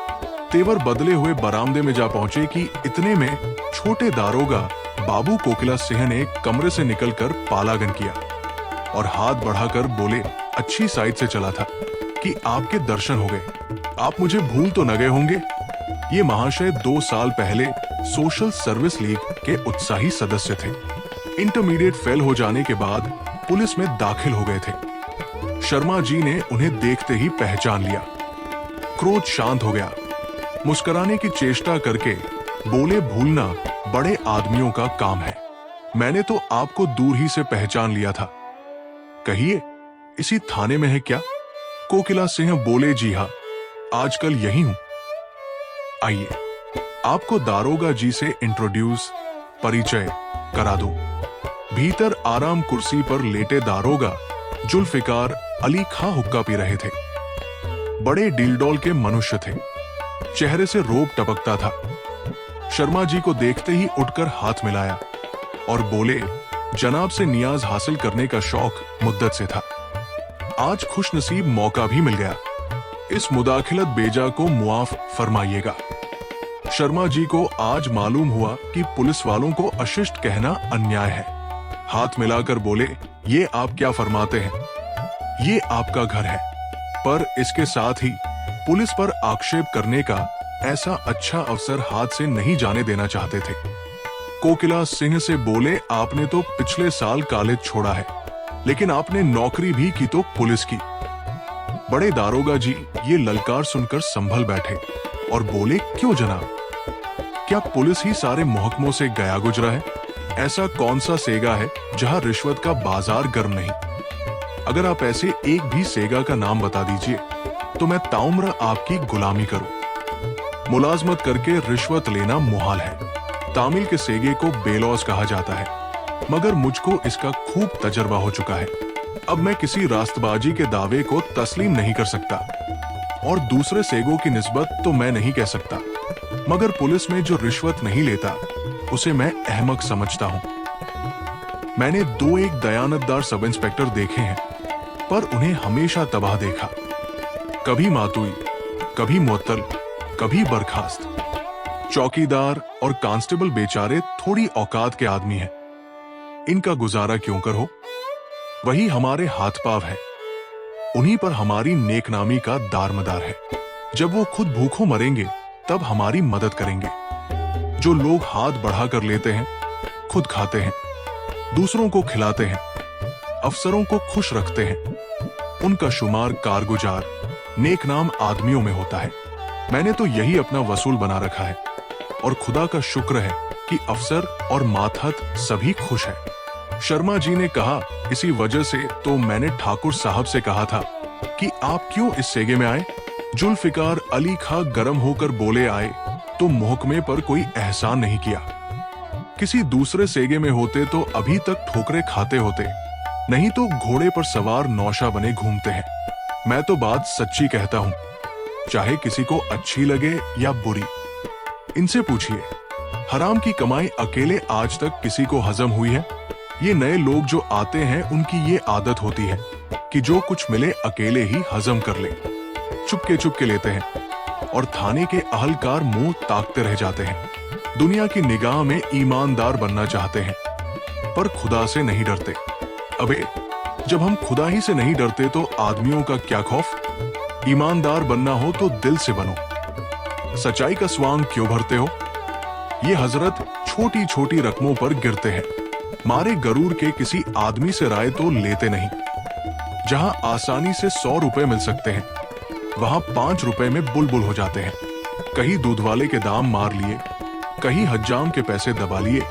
तेवर बदले हुए बरामदे में जा पहुंचे कि इतने में छोटे दारोगा बाबू कोकिला सिंह ने कमरे से निकलकर पालागन किया और हाथ बढ़ाकर बोले, अच्छी साइड से चला था कि आपके दर्शन हो गए। आप मुझे भूल तो न गए होंगे। ये महाशय 2 साल पहले सोशल सर्विस लीग के उत्साही सदस्य थे। इंटरमीडिएट फेल हो जाने के बाद पुलिस में दाखिल हो गए थे। शर्मा जी ने उन्हें देखते ही पहचान लिया। क्रोध शांत हो गया। मुस्कुराने की चेष्टा करके बोले, भूलना बड़े आदमियों का काम है। मैंने तो आपको दूर ही से पहचान लिया था। कहिए, इसी थाने में है क्या? कोकिला सिंह बोले, जी हाँ, आजकल यही हूं। आइए, आपको दारोगा जी से इंट्रोड्यूस परिचय करा दूं। भीतर आराम कुर्सी पर लेटे दारोगा जुल्फिकार अली खां हुक्का पी रहे थे। बड़े डीलडॉल के मनुष्य थे। चेहरे से रोब टपकता था। शर्मा जी को देखते ही उठकर हाथ मिलाया और बोले, जनाब से नियाज हासिल करने का शौक मुद्दत से था। आज खुशनसीब मौका भी मिल गया। इस मुदाखिलत बेजा को मुआफ फरमाइएगा। शर्मा जी को आज मालूम हुआ कि पुलिस वालों को अशिष्ट कहना अन्याय है। हाथ मिलाकर बोले, ये आप क्या फरमाते हैं? ये आपका घर है, पर इसके साथ ही पुलिस पर आक्षेप करने का ऐसा अच्छा अवसर हाथ से नहीं जाने देना चाहते थे। कोकिला सिंह से बोले, आपने तो पिछले साल कॉलेज छोड़ा है, लेकिन आपने नौकरी भी की तो पुलिस की। बड़े दारोगा जी ये ललकार सुनकर संभल बैठे और बोले, क्यों जनाब, क्या पुलिस ही सारे महकमों से गया गुजरा है? ऐसा कौन सा सेगा है जहां रिश्वत का बाजार गर्म नहीं? अगर आप ऐसे एक भी सेगा का नाम बता दीजिए तो मैं ताउम्र आपकी गुलामी करूं। मुलाजमत करके रिश्वत लेना मुहाल है। तामिल के सेगे को बेलौस कहा जाता है, मगर मुझको इसका खूब तजर्बा हो चुका है। अब मैं किसी रास्तबाजी के दावे को तस्लीम नहीं कर सकता, और दूसरे सेगों की निस्बत तो मैं नहीं कह सकता, मगर पुलिस में जो रिश्वत नहीं लेता उसे मैं अहमक समझता हूं। मैंने 2-1 दयानतदार सब इंस्पेक्टर देखे हैं, पर उन्हें हमेशा तबाह देखा। कभी मातुई, कभी मुअत्तल, कभी बर्खास्त। चौकीदार और कांस्टेबल बेचारे थोड़ी औकात के आदमी हैं। इनका गुजारा क्यों कर हो? वही हमारे हाथ पाव है, उन्हीं पर हमारी नेकनामी का दारमदार है। जब वो खुद भूखों मरेंगे तब हमारी मदद करेंगे। जो लोग हाथ बढ़ा कर लेते हैं, खुद खाते हैं, दूसरों को खिलाते हैं, अफसरों को खुश रखते हैं, उनका शुमार कारगुजार नेकनाम आदमियों में होता है। मैंने तो यही अपना वसूल बना रखा है, और खुदा का शुक्र है कि अफसर और मातहत सभी खुश हैं। शर्मा जी ने कहा, इसी वजह से तो मैंने ठाकुर साहब से कहा था कि आप क्यों इस सेगे में आए। जुल्फिकार अली खां गरम होकर बोले, आए तो मुहकमे पर कोई एहसान नहीं किया। किसी दूसरे सेगे में होते तो अभी तक ठोकरे खाते होते, नहीं तो घोड़े पर सवार नौशा बने घूमते हैं। मैं तो बात सच्ची कहता हूं, चाहे किसी को अच्छी लगे या बुरी। इनसे पूछिए, हराम की कमाई अकेले आज तक किसी को हजम हुई है? ये नए लोग जो आते हैं उनकी ये आदत होती है कि जो कुछ मिले अकेले ही हजम कर ले। चुपके लेते हैं, और थाने के अहलकार मुंह ताकते रह जाते हैं। दुनिया की निगाह में ईमानदार बनना चाहते हैं, पर खुदा से नहीं डरते। अबे, जब हम खुदा ही से नहीं डरते तो आदमियों का क्या खौफ? ईमानदार बनना हो तो दिल से बनो। सच्चाई का स्वांग क्यों भरते हो? ये हजरत छोटी छोटी रकमों पर गिरते हैं। मारे गरूर के किसी आदमी से राय तो लेते नहीं। जहां आसानी से 100 रुपए मिल सकते हैं, वहां 5 रुपए में बुलबुल हो जाते हैं। कहीं दूध वाले के दाम मार लिए, कहीं हज्जाम के पैसे दबा लिए,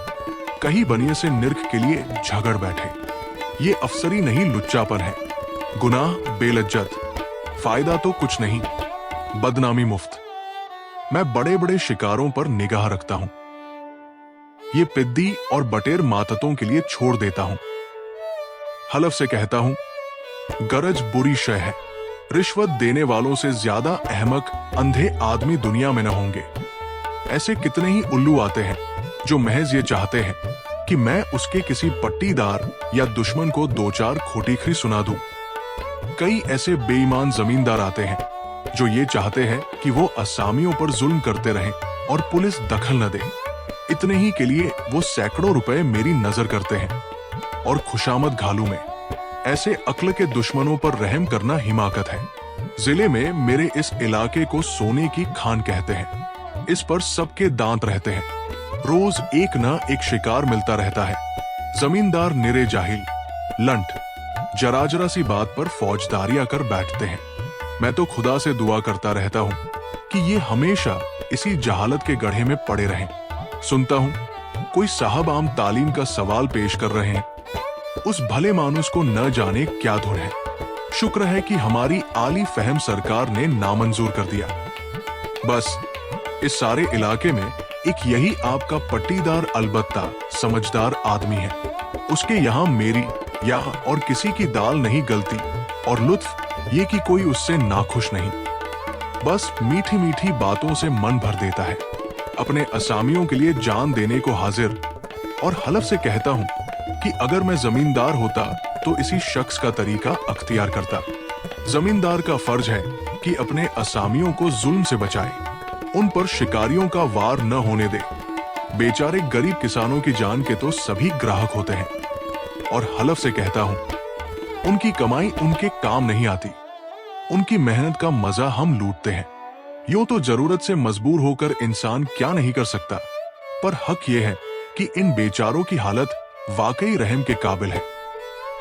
कहीं बनिए से निर्ख के लिए झगड़ बैठे। ये अफसरी नहीं, लुच्चापन है। गुनाह बेलज्जत, फायदा तो कुछ नहीं, बदनामी मुफ्त। मैं बड़े बड़े शिकारों पर निगाह रखता हूं। ये पिद्दी और बटेर माततों के लिए छोड़ देता हूं। हलफ से कहता हूं, गरज बुरी शय है। रिश्वत देने वालों से ज्यादा अहमक अंधे आदमी दुनिया में न होंगे। ऐसे कितने ही उल्लू आते हैं जो महज ये चाहते हैं कि मैं उसके किसी पट्टीदार या दुश्मन को 2-4 खोटी खरी सुना दूं। कई ऐसे बेईमान जमींदार आते हैं जो ये चाहते हैं कि वो असामियों पर जुल्म करते रहें और पुलिस दखल न दे। इतने ही के लिए वो सैकड़ों रुपए मेरी नजर करते हैं। और खुशामद घालू में ऐसे अक्ल के दुश्मनों पर रहम करना हिमाकत है। जिले में मेरे इस इलाके को सोने की खान कहते हैं। इस पर सबके दांत रहते हैं। रोज एक न एक शिकार मिलता रहता है। जमींदार निरे जाहिल, लंठ, जरा सी बात पर फौजदारियां कर बैठते हैं। मैं तो खुदा से दुआ करता रहता हूं कि ये हमेशा इसी जहालत के गड्ढे में पड़े रहें। सुनता हूं कोई साहब आम तालीम का सवाल पेश कर रहे हैं। उस भले मानुस को न जाने क्या धुन है। शुक्र है कि हमारी आली फहम सरकार ने नामंजूर कर दिया। बस इस सारे इलाके में एक यही आपका पट्टीदार अलबत्ता समझदार आदमी है। उसके यहाँ मेरी या और किसी की दाल नहीं गलती, और लुत्फ ये कि कोई उससे नाखुश नहीं। बस मीठी मीठी बातों से मन भर देता है। अपने असामियों के लिए जान देने को हाजिर, और हलफ से कहता हूं कि अगर मैं जमींदार होता तो इसी शख्स का तरीका अख्तियार करता। जमींदार का फर्ज है कि अपने असामियों को जुल्म से बचाए, उन पर शिकारियों का वार न होने दे। बेचारे गरीब किसानों की जान के तो सभी ग्राहक होते हैं। और हलफ से कहता हूं, उनकी कमाई उनके काम नहीं आती। उनकी मेहनत का मजा हम लूटते हैं। यूं तो जरूरत से मजबूर होकर इंसान क्या नहीं कर सकता, पर हक यह है कि इन बेचारों की हालत वाकई रहम के काबिल है,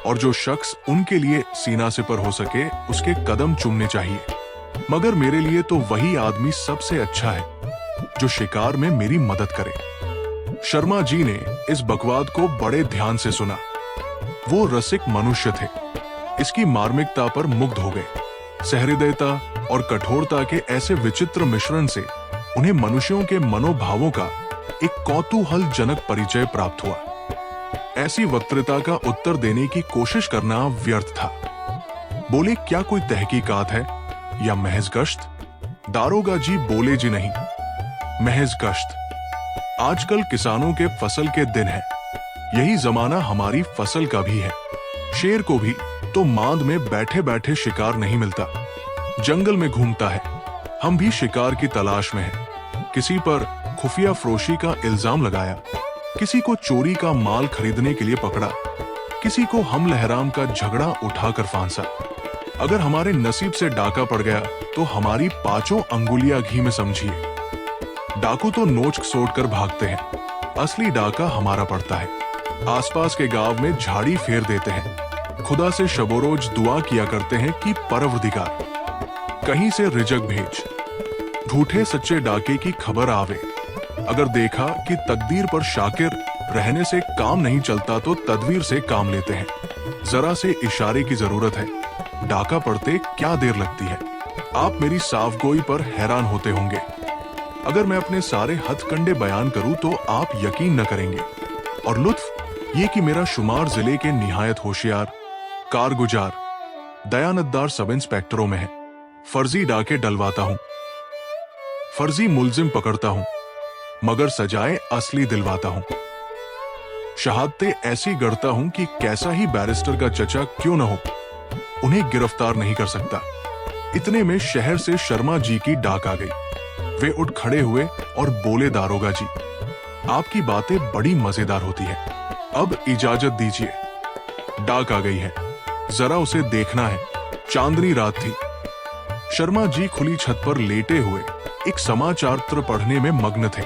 और जो शख्स उनके लिए सीना से पर हो सके उसके कदम चूमने चाहिए। मगर मेरे लिए तो वही आदमी सबसे अच्छा है जो शिकार में मेरी मदद करे। शर्मा जी ने इस बकवाद को बड़े ध्यान से सुना। वो रसिक मनुष्य थे, इसकी मार्मिकता पर मुग्ध हो गए। सहृदयता और कठोरता के ऐसे विचित्र मिश्रण से उन्हें मनुष्यों के मनोभावों का एक कौतूहलजनक परिचय प्राप्त हुआ। ऐसी वक्तृता का उत्तर देने की कोशिश करना व्यर्थ था। बोले, क्या कोई तहकीकात है या महज गश्त? दारोगा जी बोले, जी नहीं, महज गश्त। आजकल किसानों के फसल के दिन है, यही जमाना हमारी फसल का भी है। शेर को भी तो मांद में बैठे बैठे शिकार नहीं मिलता, जंगल में घूमता है। हम भी शिकार की तलाश में हैं। किसी पर खुफिया फरोशी का इल्जाम लगाया, किसी को चोरी का माल खरीदने के लिए पकड़ा, किसी को हम लहराम का झगड़ा उठाकर फांसा। अगर हमारे नसीब से डाका पड़ गया तो हमारी पांचों अंगुलियां घी में समझिए। डाकू तो नोच सोट कर भागते हैं, असली डाका हमारा पड़ता है। आसपास के गांव में झाड़ी फेर देते हैं, खुदा से शबोरोज दुआ किया करते हैं कि परवरदिगार कहीं से रिजक भेज, झूठे सच्चे डाके की खबर आवे। अगर देखा कि तकदीर पर शाकिर रहने से काम नहीं चलता तो तदवीर से काम लेते हैं। जरा से इशारे की जरूरत है, डाका पड़ते क्या देर लगती है। आप मेरी साफगोई पर हैरान होते होंगे। अगर मैं अपने सारे हथकंडे बयान करूं तो आप यकीन न करेंगे। और लुत्फ ये कि मेरा शुमार जिले के निहायत होशियार, कारगुजार, दयानतदार सब इंस्पेक्टरों में है। फर्जी डाके डलवाता हूं, फर्जी मुलजिम पकड़ता हूं, मगर सजाएं असली दिलवाता हूं। शहादतें ऐसी गढ़ता हूं कि कैसा ही बैरिस्टर का चचा क्यों न हो, उन्हें गिरफ्तार नहीं कर सकता। इतने में शहर से शर्मा जी की डाक आ गई। वे उठ खड़े हुए और बोले, दारोगा जी, आपकी बातें बड़ी मजेदार होती है, अब इजाजत दीजिए। डाक आ गई है, जरा उसे देखना है। चांदनी रात थी। शर्मा जी खुली छत पर लेटे हुए एक समाचार पत्र पढ़ने में मग्न थे।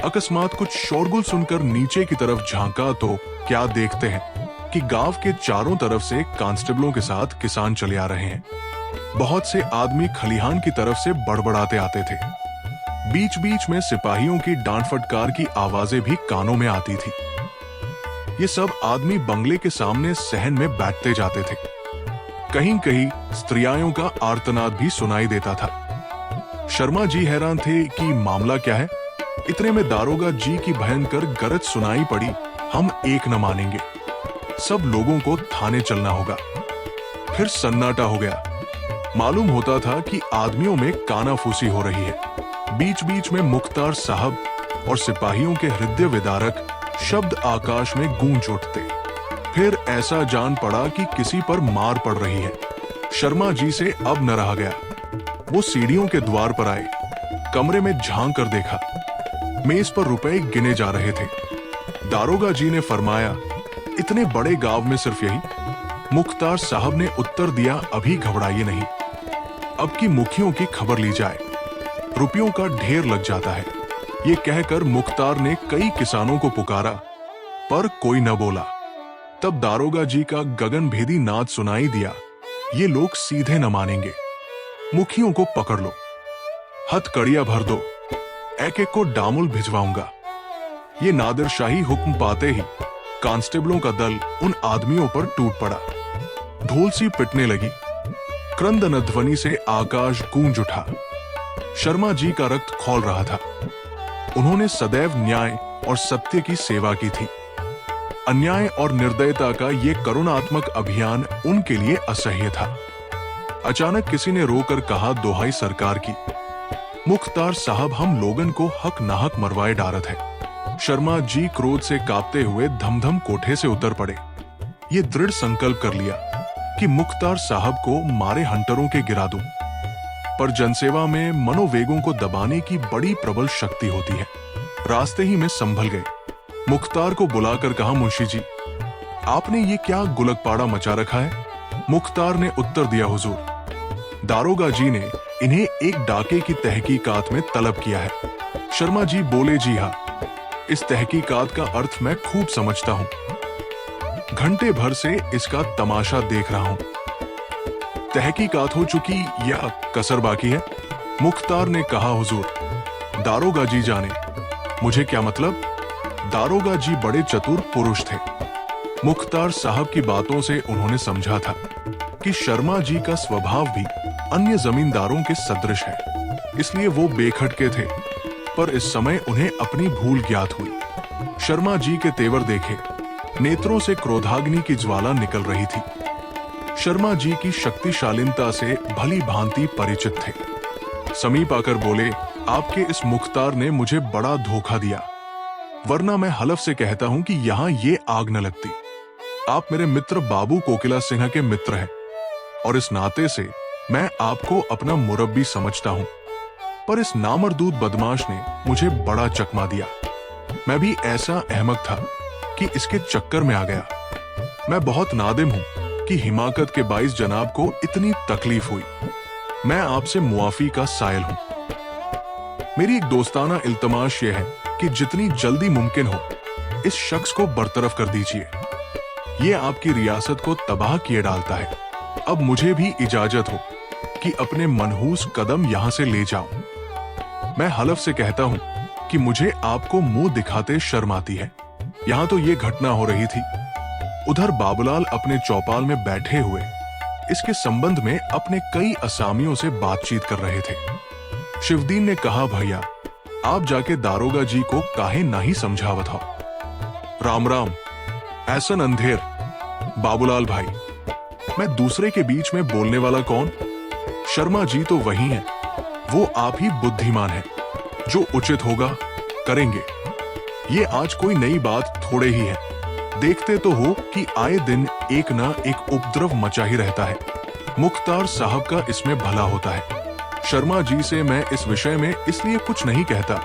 अकस्मात कुछ शोरगुल सुनकर नीचे की तरफ झांका तो क्या देखते हैं कि गांव के चारों तरफ से कांस्टेबलों के साथ किसान चले आ रहे हैं। बहुत से आदमी खलिहान की तरफ से बड़बड़ाते आते थे। बीच बीच में सिपाहियों की डांट फटकार की आवाजें भी कानों में आती थी। ये सब आदमी बंगले के सामने सहन में बैठते जाते थे। कहीं कहीं स्त्रियों का आर्तनाद भी सुनाई देता था। शर्मा जी हैरान थे कि मामला क्या है। इतने में दारोगा जी की भयंकर गरज सुनाई पड़ी, हम एक न मानेंगे, सब लोगों को थाने चलना होगा। फिर सन्नाटा हो गया। मालूम होता था कि आदमियों में कानाफूसी हो रही है। बीच बीच में मुख्तार साहब और सिपाहियों के हृदय विदारक शब्द आकाश में गूंज उठते। फिर ऐसा जान पड़ा कि किसी पर मार पड़ रही है। शर्मा जी से अब न रहा गया। वो सीढ़ियों के द्वार पर आए, कमरे में झांक कर देखा, मेज पर रुपए गिने जा रहे थे। दारोगा जी ने फरमाया, इतने बड़े गांव में सिर्फ यही? मुख्तार साहब ने उत्तर दिया, अभी घबराइए नहीं, अब की मुखियों की खबर ली जाए, रुपयों का ढेर लग जाता है। ये कहकर मुख्तार ने कई किसानों को पुकारा, पर कोई न बोला। तब दारोगा जी का गगनभेदी नाद सुनाई दिया, ये लोग सीधे न मानेंगे, मुखियों को पकड़ लो, हथकड़ियां भर दो, एक एक को डामुल भिजवाऊंगा। ये नादिरशाही हुक्म पाते ही कांस्टेबलों का दल उन आदमियों पर टूट पड़ा। ढोल सी पिटने लगी, क्रंदन ध्वनि से आकाश गूंज उठा। शर्मा जी का रक्त खौल रहा था। उन्होंने सदैव न्याय और सत्य की सेवा की थी। अन्याय और निर्दयता का ये करुणात्मक अभियान उनके लिए असह्य था। अचानक किसी ने रोकर कहा, दोहाई सरकार की, मुख्तार साहब हम लोगन को हक नाहक मरवाए डारत है। शर्मा जी क्रोध से कांपते हुए धमधम कोठे से उतर पड़े। ये दृढ़ संकल्प कर लिया कि मुख्तार साहब को मारे हंटरों के गिरा दूं। पर जनसेवा में मनोवेगों को दबाने की बड़ी प्रबल शक्ति होती है। रास्ते ही में संभल गए। मुख्तार को बुलाकर कहा, मुंशी जी, आपने ये क्या गुलकपाड़ा मचा रखा है? मुख्तार ने उत्तर दिया, हुजूर, दारोगा जी ने इन्हें एक डाके की तहकीकात में तलब किया है। शर्मा जी बोले, जी हाँ, इस तहकीकात का अर्थ मैं खूब समझता हूं। घंटे भर से इसका तमाशा देख रहा हूं। तहकीकात हो चुकी या कसर बाकी है? मुख्तार ने कहा, हुजूर, दारोगा जी जाने, मुझे क्या मतलब? दारोगा जी बड़े चतुर पुरुष थे। मुख्तार साहब की बातों से उन्होंने समझा था कि शर्मा जी का स्वभाव भी अन्य जमींदारों के सदृश है, इसलिए वो बेखटके थे। पर इस समय उन्हें अपनी भूल ज्ञात हुई। शर्मा जी के तेवर देखे, नेत्रों से क्रोधाग्नि की ज्वाला निकल रही थी। शर्मा जी की शक्तिशालीनता से भली भांति परिचित थे। समीप आकर बोले, आपके इस मुख्तार ने मुझे बड़ा धोखा दिया, वरना मैं हलफ से कहता हूं कि यहां ये आग न लगती। आप मेरे मित्र बाबू कोकिला सिंह के मित्र हैं और इस नाते से मैं आपको अपना मुरब्बी समझता हूं। पर इस नामर्दूद बदमाश ने मुझे बड़ा चकमा दिया। मैं भी ऐसा अहमक था कि इसके चक्कर में आ गया। मैं बहुत नादिम हूं कि हिमाकत के 22 जनाब को इतनी तकलीफ हुई। मैं आपसे मुआफी का साइल हूं। मेरी एक दोस्ताना इल्तमाश यह है कि जितनी जल्दी मुमकिन हो इस शख्स को बरतरफ कर दीजिए। ये आपकी रियासत को तबाह किए डालता है। अब मुझे भी इजाजत हो कि अपने मनहूस कदम यहां से ले जाऊं। मैं हलफ से कहता हूं कि मुझे आपको मुंह दिखाते शर्म आती है। यहां तो ये घटना हो रही थी, उधर बाबूलाल अपने चौपाल में बैठे हुए इसके संबंध में अपने कई असामियों से बातचीत कर रहे थे। शिवदीन ने कहा, भैया आप जाके दारोगा जी को काहे नहीं समझावत हो। राम राम। ऐसन अंधेर। बाबूलाल भाई, मैं दूसरे के बीच में बोलने वाला कौन? शर्मा जी तो वही हैं। वो आप ही बुद्धिमान हैं। जो उचित होगा करेंगे। ये आज कोई नई बात थोड़े ही है। देखते तो हो कि आए दिन एक ना एक उपद्रव मचा ही रहता है। मुख्तार साहब का इसमें भला होता है। शर्मा जी से मैं इस विषय में इसलिए कुछ नहीं कहता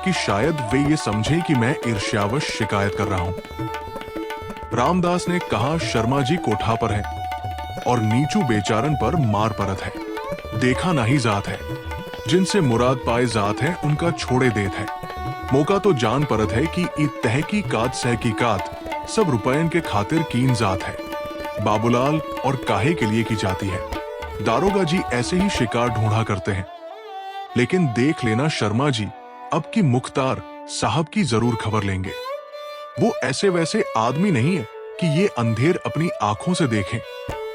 कि शायद वे ये समझे कि मैं ईर्ष्यावश शिकायत कर रहा हूं। रामदास ने कहा, शर्मा जी कोठा पर है और नीचू बेचारन पर मार परत है। देखा नहीं जात है, जिनसे मुराद पाए जात है उनका छोड़े देत है। मौका तो जान परत है कि ई तहकीकात सहकीकात सब रुपयन के खातिर कीन जात है। बाबूलाल और काहे के लिए की जाती है। दारोगा जी ऐसे ही शिकार ढूंढा करते हैं। लेकिन देख लेना शर्मा जी, अब की मुख्तार साहब की जरूर खबर लेंगे। वो ऐसे वैसे आदमी नहीं है कि ये अंधेर अपनी आंखों से देखें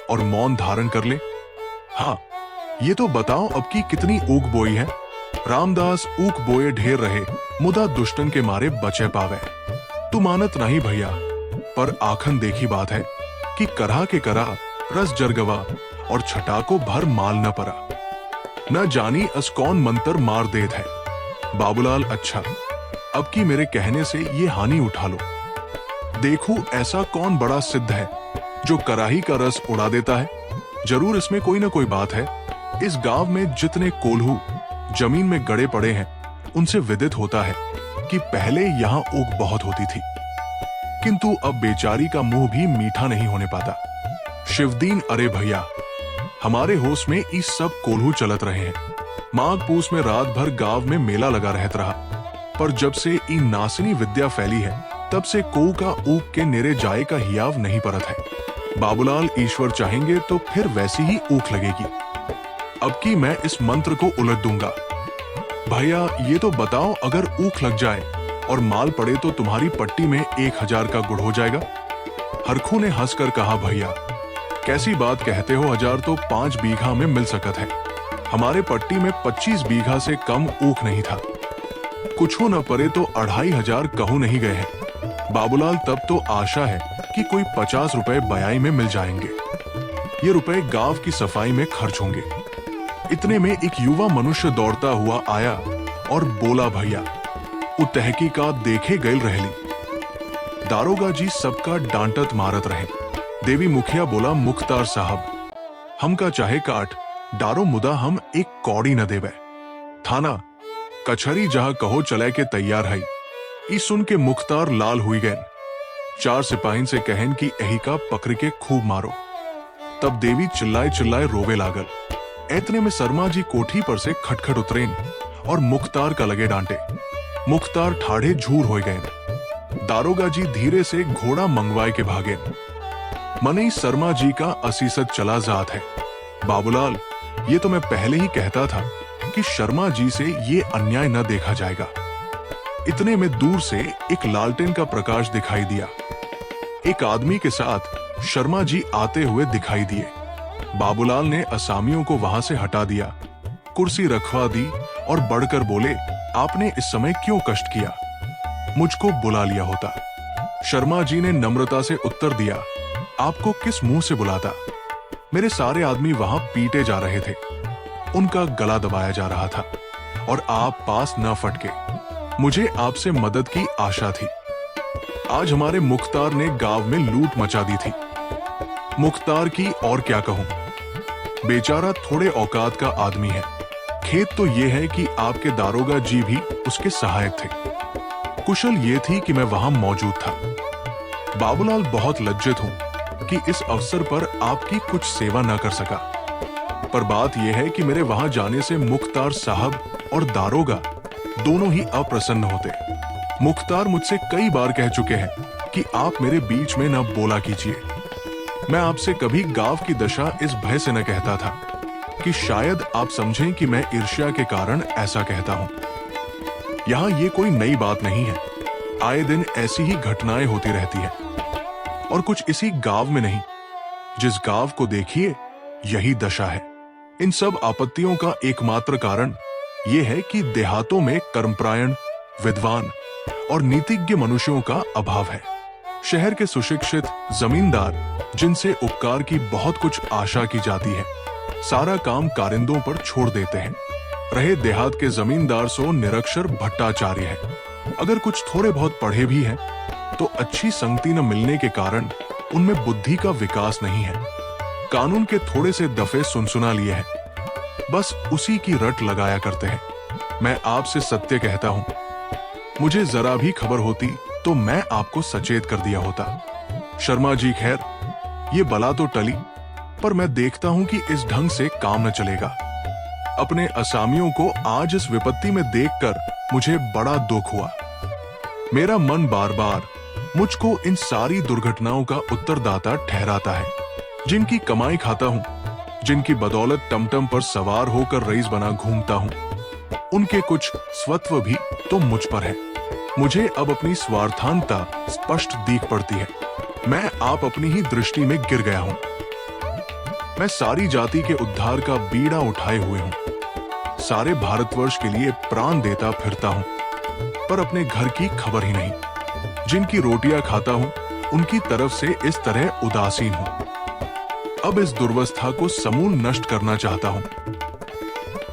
और मौन धारण कर ले। हाँ, ये तो बताओ अब की कितनी ऊख बोई है। रामदास ऊख बोए ढेर रहे, मुदा दुष्टन के मारे बचे पावे। तू मानत नहीं भैया, पर आखन देखी बात है कि करहा के करा रस जरगवा और छटा को भर माल न परा। न जानी अस कौन मंत्र मार देत है। बाबूलाल, अच्छा अब की मेरे कहने से ये हानि उठा लो। देखो ऐसा कौन बड़ा सिद्ध है जो कराही का रस उड़ा देता है। जरूर इसमें कोई ना कोई बात है। इस गांव में जितने कोल्हू जमीन में गड़े पड़े हैं उनसे विदित होता है कि पहले यहाँ ऊख बहुत होती थी, किंतु अब बेचारी का मुंह भी मीठा नहीं होने पाता। शिवदीन, अरे भैया, हमारे होश में इस सब कोल्हू चलत रहे हैं। माघ पूस में रात भर गांव में मेला लगा रहत रहा, पर जब से ई नासनी विद्या फैली है तब से कोऊ का ऊख के नेरे जाए का हियाव नहीं परत है। बाबूलाल, ईश्वर चाहेंगे तो फिर वैसी ही ऊख लगेगी। अब की मैं इस मंत्र को उलट दूंगा। भैया ये तो बताओ, अगर ऊख लग जाए और माल पड़े तो तुम्हारी पट्टी में 1000 का गुड़ हो जाएगा। हरखू ने हंसकर कहा, भैया कैसी बात कहते हो, 1000 तो 5 बीघा में मिल सकत है। हमारे पट्टी में 25 बीघा से कम ऊख नहीं था। कुछ न परे तो 2500 कहू नहीं गए हैं। बाबूलाल, तब तो आशा है कि कोई 50 रुपए बयाई में मिल जाएंगे। ये रुपए गांव की सफाई में खर्च होंगे। इतने में एक युवा मनुष्य दौड़ता हुआ आया और बोला, भैया वो तहकीकात देखे गैल रहली। दारोगा जी सबका डांटत मारत रहे। देवी मुखिया बोला, मुख्तार साहब हमका चाहे काट डारो, मुदा हम एक कौड़ी न देवे। थाना कचहरी जहां कहो चले के तैयार है। ई सुन के मुख्तार लाल हुई गए। 4 सिपाहीन से कहन की एही का पकड़ के खूब मारो। तब देवी चिल्लाए चिल्लाए रोवे लागल। इतने में शर्मा जी कोठी पर से खटखट उतरेन और मुख्तार का लगे डांटे। मुख्तार ठाढ़े झूर हो गए। दारोगा जी धीरे से घोड़ा मंगवाए के भागे। मने शर्मा जी का असीसत चला जात है। बाबूलाल, ये तो मैं पहले ही कहता था कि शर्मा जी से ये अन्याय न देखा जाएगा। इतने में दूर से एक लालटेन का प्रकाश दिखाई दिया। एक आदमी के साथ शर्मा जी आते हुए दिखाई दिए। बाबूलाल ने असामियों को वहां से हटा दिया, कुर्सी रखवा दी और बढ़कर बोले, आपने इस समय क्यों कष्ट किया? मुझको बुला लिया होता। शर्मा जी ने नम्रता से उत्तर दिया, आपको किस मुंह से बुलाता? मेरे सारे आदमी वहां पीटे जा रहे थे, उनका गला दबाया जा रहा था और आप पास न फटके। मुझे आपसे मदद की आशा थी। आज हमारे मुख्तार ने गांव में लूट मचा दी थी। मुख्तार की और क्या कहूं, बेचारा थोड़े औकात का आदमी है। खेत तो ये है कि आपके दारोगा जी भी उसके सहायक थे। कुशल ये थी कि मैं वहां मौजूद था। बाबूलाल, बहुत लज्जित हूं कि इस अवसर पर आपकी कुछ सेवा न कर सका, पर बात यह है कि मेरे वहां जाने से मुख्तार साहब और दारोगा दोनों ही अप्रसन्न होते। मुख्तार मुझसे कई बार कह चुके हैं कि आप मेरे बीच में न बोला कीजिए। मैं आपसे कभी गांव की दशा इस भय से न कहता था कि शायद आप समझें कि मैं ईर्ष्या के कारण ऐसा कहता हूं। यहां ये कोई नई बात नहीं है, आए दिन ऐसी ही घटनाएं होती रहती है, और कुछ इसी गांव में नहीं, जिस गांव को देखिए यही दशा है। इन सब आपत्तियों का एकमात्र कारण यह है कि देहातों में कर्मपरायण, विद्वान और नीतिज्ञ मनुष्यों का अभाव है। शहर के सुशिक्षित जमींदार, जिनसे उपकार की बहुत कुछ आशा की जाती है, सारा काम कारिंदों पर छोड़ देते हैं। रहे देहात के जमींदार सो निरक्षर भट्टाचार्य है। अगर कुछ थोड़े बहुत पढ़े भी हैं, तो अच्छी संगति न मिलने के कारण उनमें बुद्धि का विकास नहीं है। कानून के थोड़े से दफे सुनसुना लिए हैं, बस उसी की रट लगाया करते हैं। मैं आपसे सत्य कहता हूं, मुझे जरा भी खबर होती तो मैं आपको सचेत कर दिया होता। शर्मा जी, खैर ये बला तो टली, पर मैं देखता हूं कि इस ढंग से काम न चलेगा। अपने असामियों को आज इस विपत्ति में देखकर मुझे बड़ा दुख हुआ। मेरा मन बार बार मुझको इन सारी दुर्घटनाओं का उत्तरदाता ठहराता है। जिनकी कमाई खाता हूं, जिनकी बदौलत टमटम पर सवार होकर रईस बना घूमता हूं, उनके कुछ स्वत्व भी तो मुझ पर है। मुझे अब अपनी स्वार्थांता स्पष्ट दिख पड़ती है। मैं आप अपनी ही दृष्टि में गिर गया हूं। मैं सारी जाति के उद्धार का बीड़ा उठाए हुए हूं। सारे भारतवर्ष के लिए प्राण देता फिरता हूं, पर अपने घर की खबर ही नहीं। जिनकी रोटियां खाता हूं, उनकी तरफ से इस तरह उदासीन हूं। अब इस दुर्वस्था को समूल नष्ट करना चाहता हूं।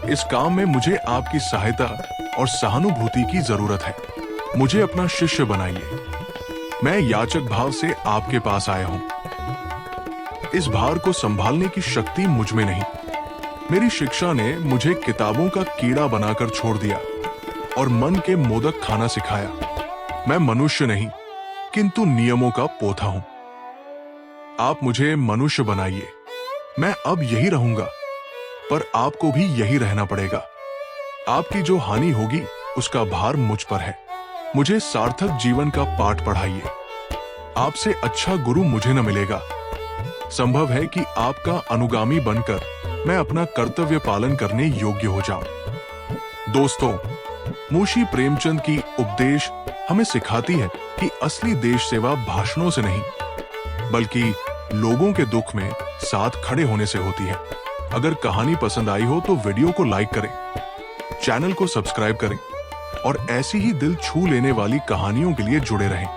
इस काम में मुझे आपकी सहायता और सहानुभूति की जरूरत है। मुझे अपना शिष्य बनाइए। मैं याचक भाव से आपके पास आया हूं। इस भार को संभालने की शक्ति मुझ में नहीं। मेरी शिक्षा ने मुझे किताबों का कीड़ा बनाकर छोड़ दिया और मन के मोदक खाना सिखाया। मैं मनुष्य नहीं, किंतु नियमों का पोथा हूं। आप मुझे मनुष्य बनाइए। मैं अब यही रहूंगा, पर आपको भी यही रहना पड़ेगा। आपकी जो हानि होगी उसका भार मुझ पर है। मुझे सार्थक जीवन का पाठ पढ़ाइए। आपसे अच्छा गुरु मुझे न मिलेगा। संभव है कि आपका अनुगामी बनकर मैं अपना कर्तव्य पालन करने योग्य हो जाऊं। दोस्तों, मुंशी प्रेमचंद की उपदेश हमें सिखाती है कि असली देश सेवा भाषणों से नहीं, बल्कि लोगों के दुख में साथ खड़े होने से होती है। अगर कहानी पसंद आई हो तो वीडियो को लाइक करें, चैनल को सब्सक्राइब करें और ऐसी ही दिल छू लेने वाली कहानियों के लिए जुड़े रहें।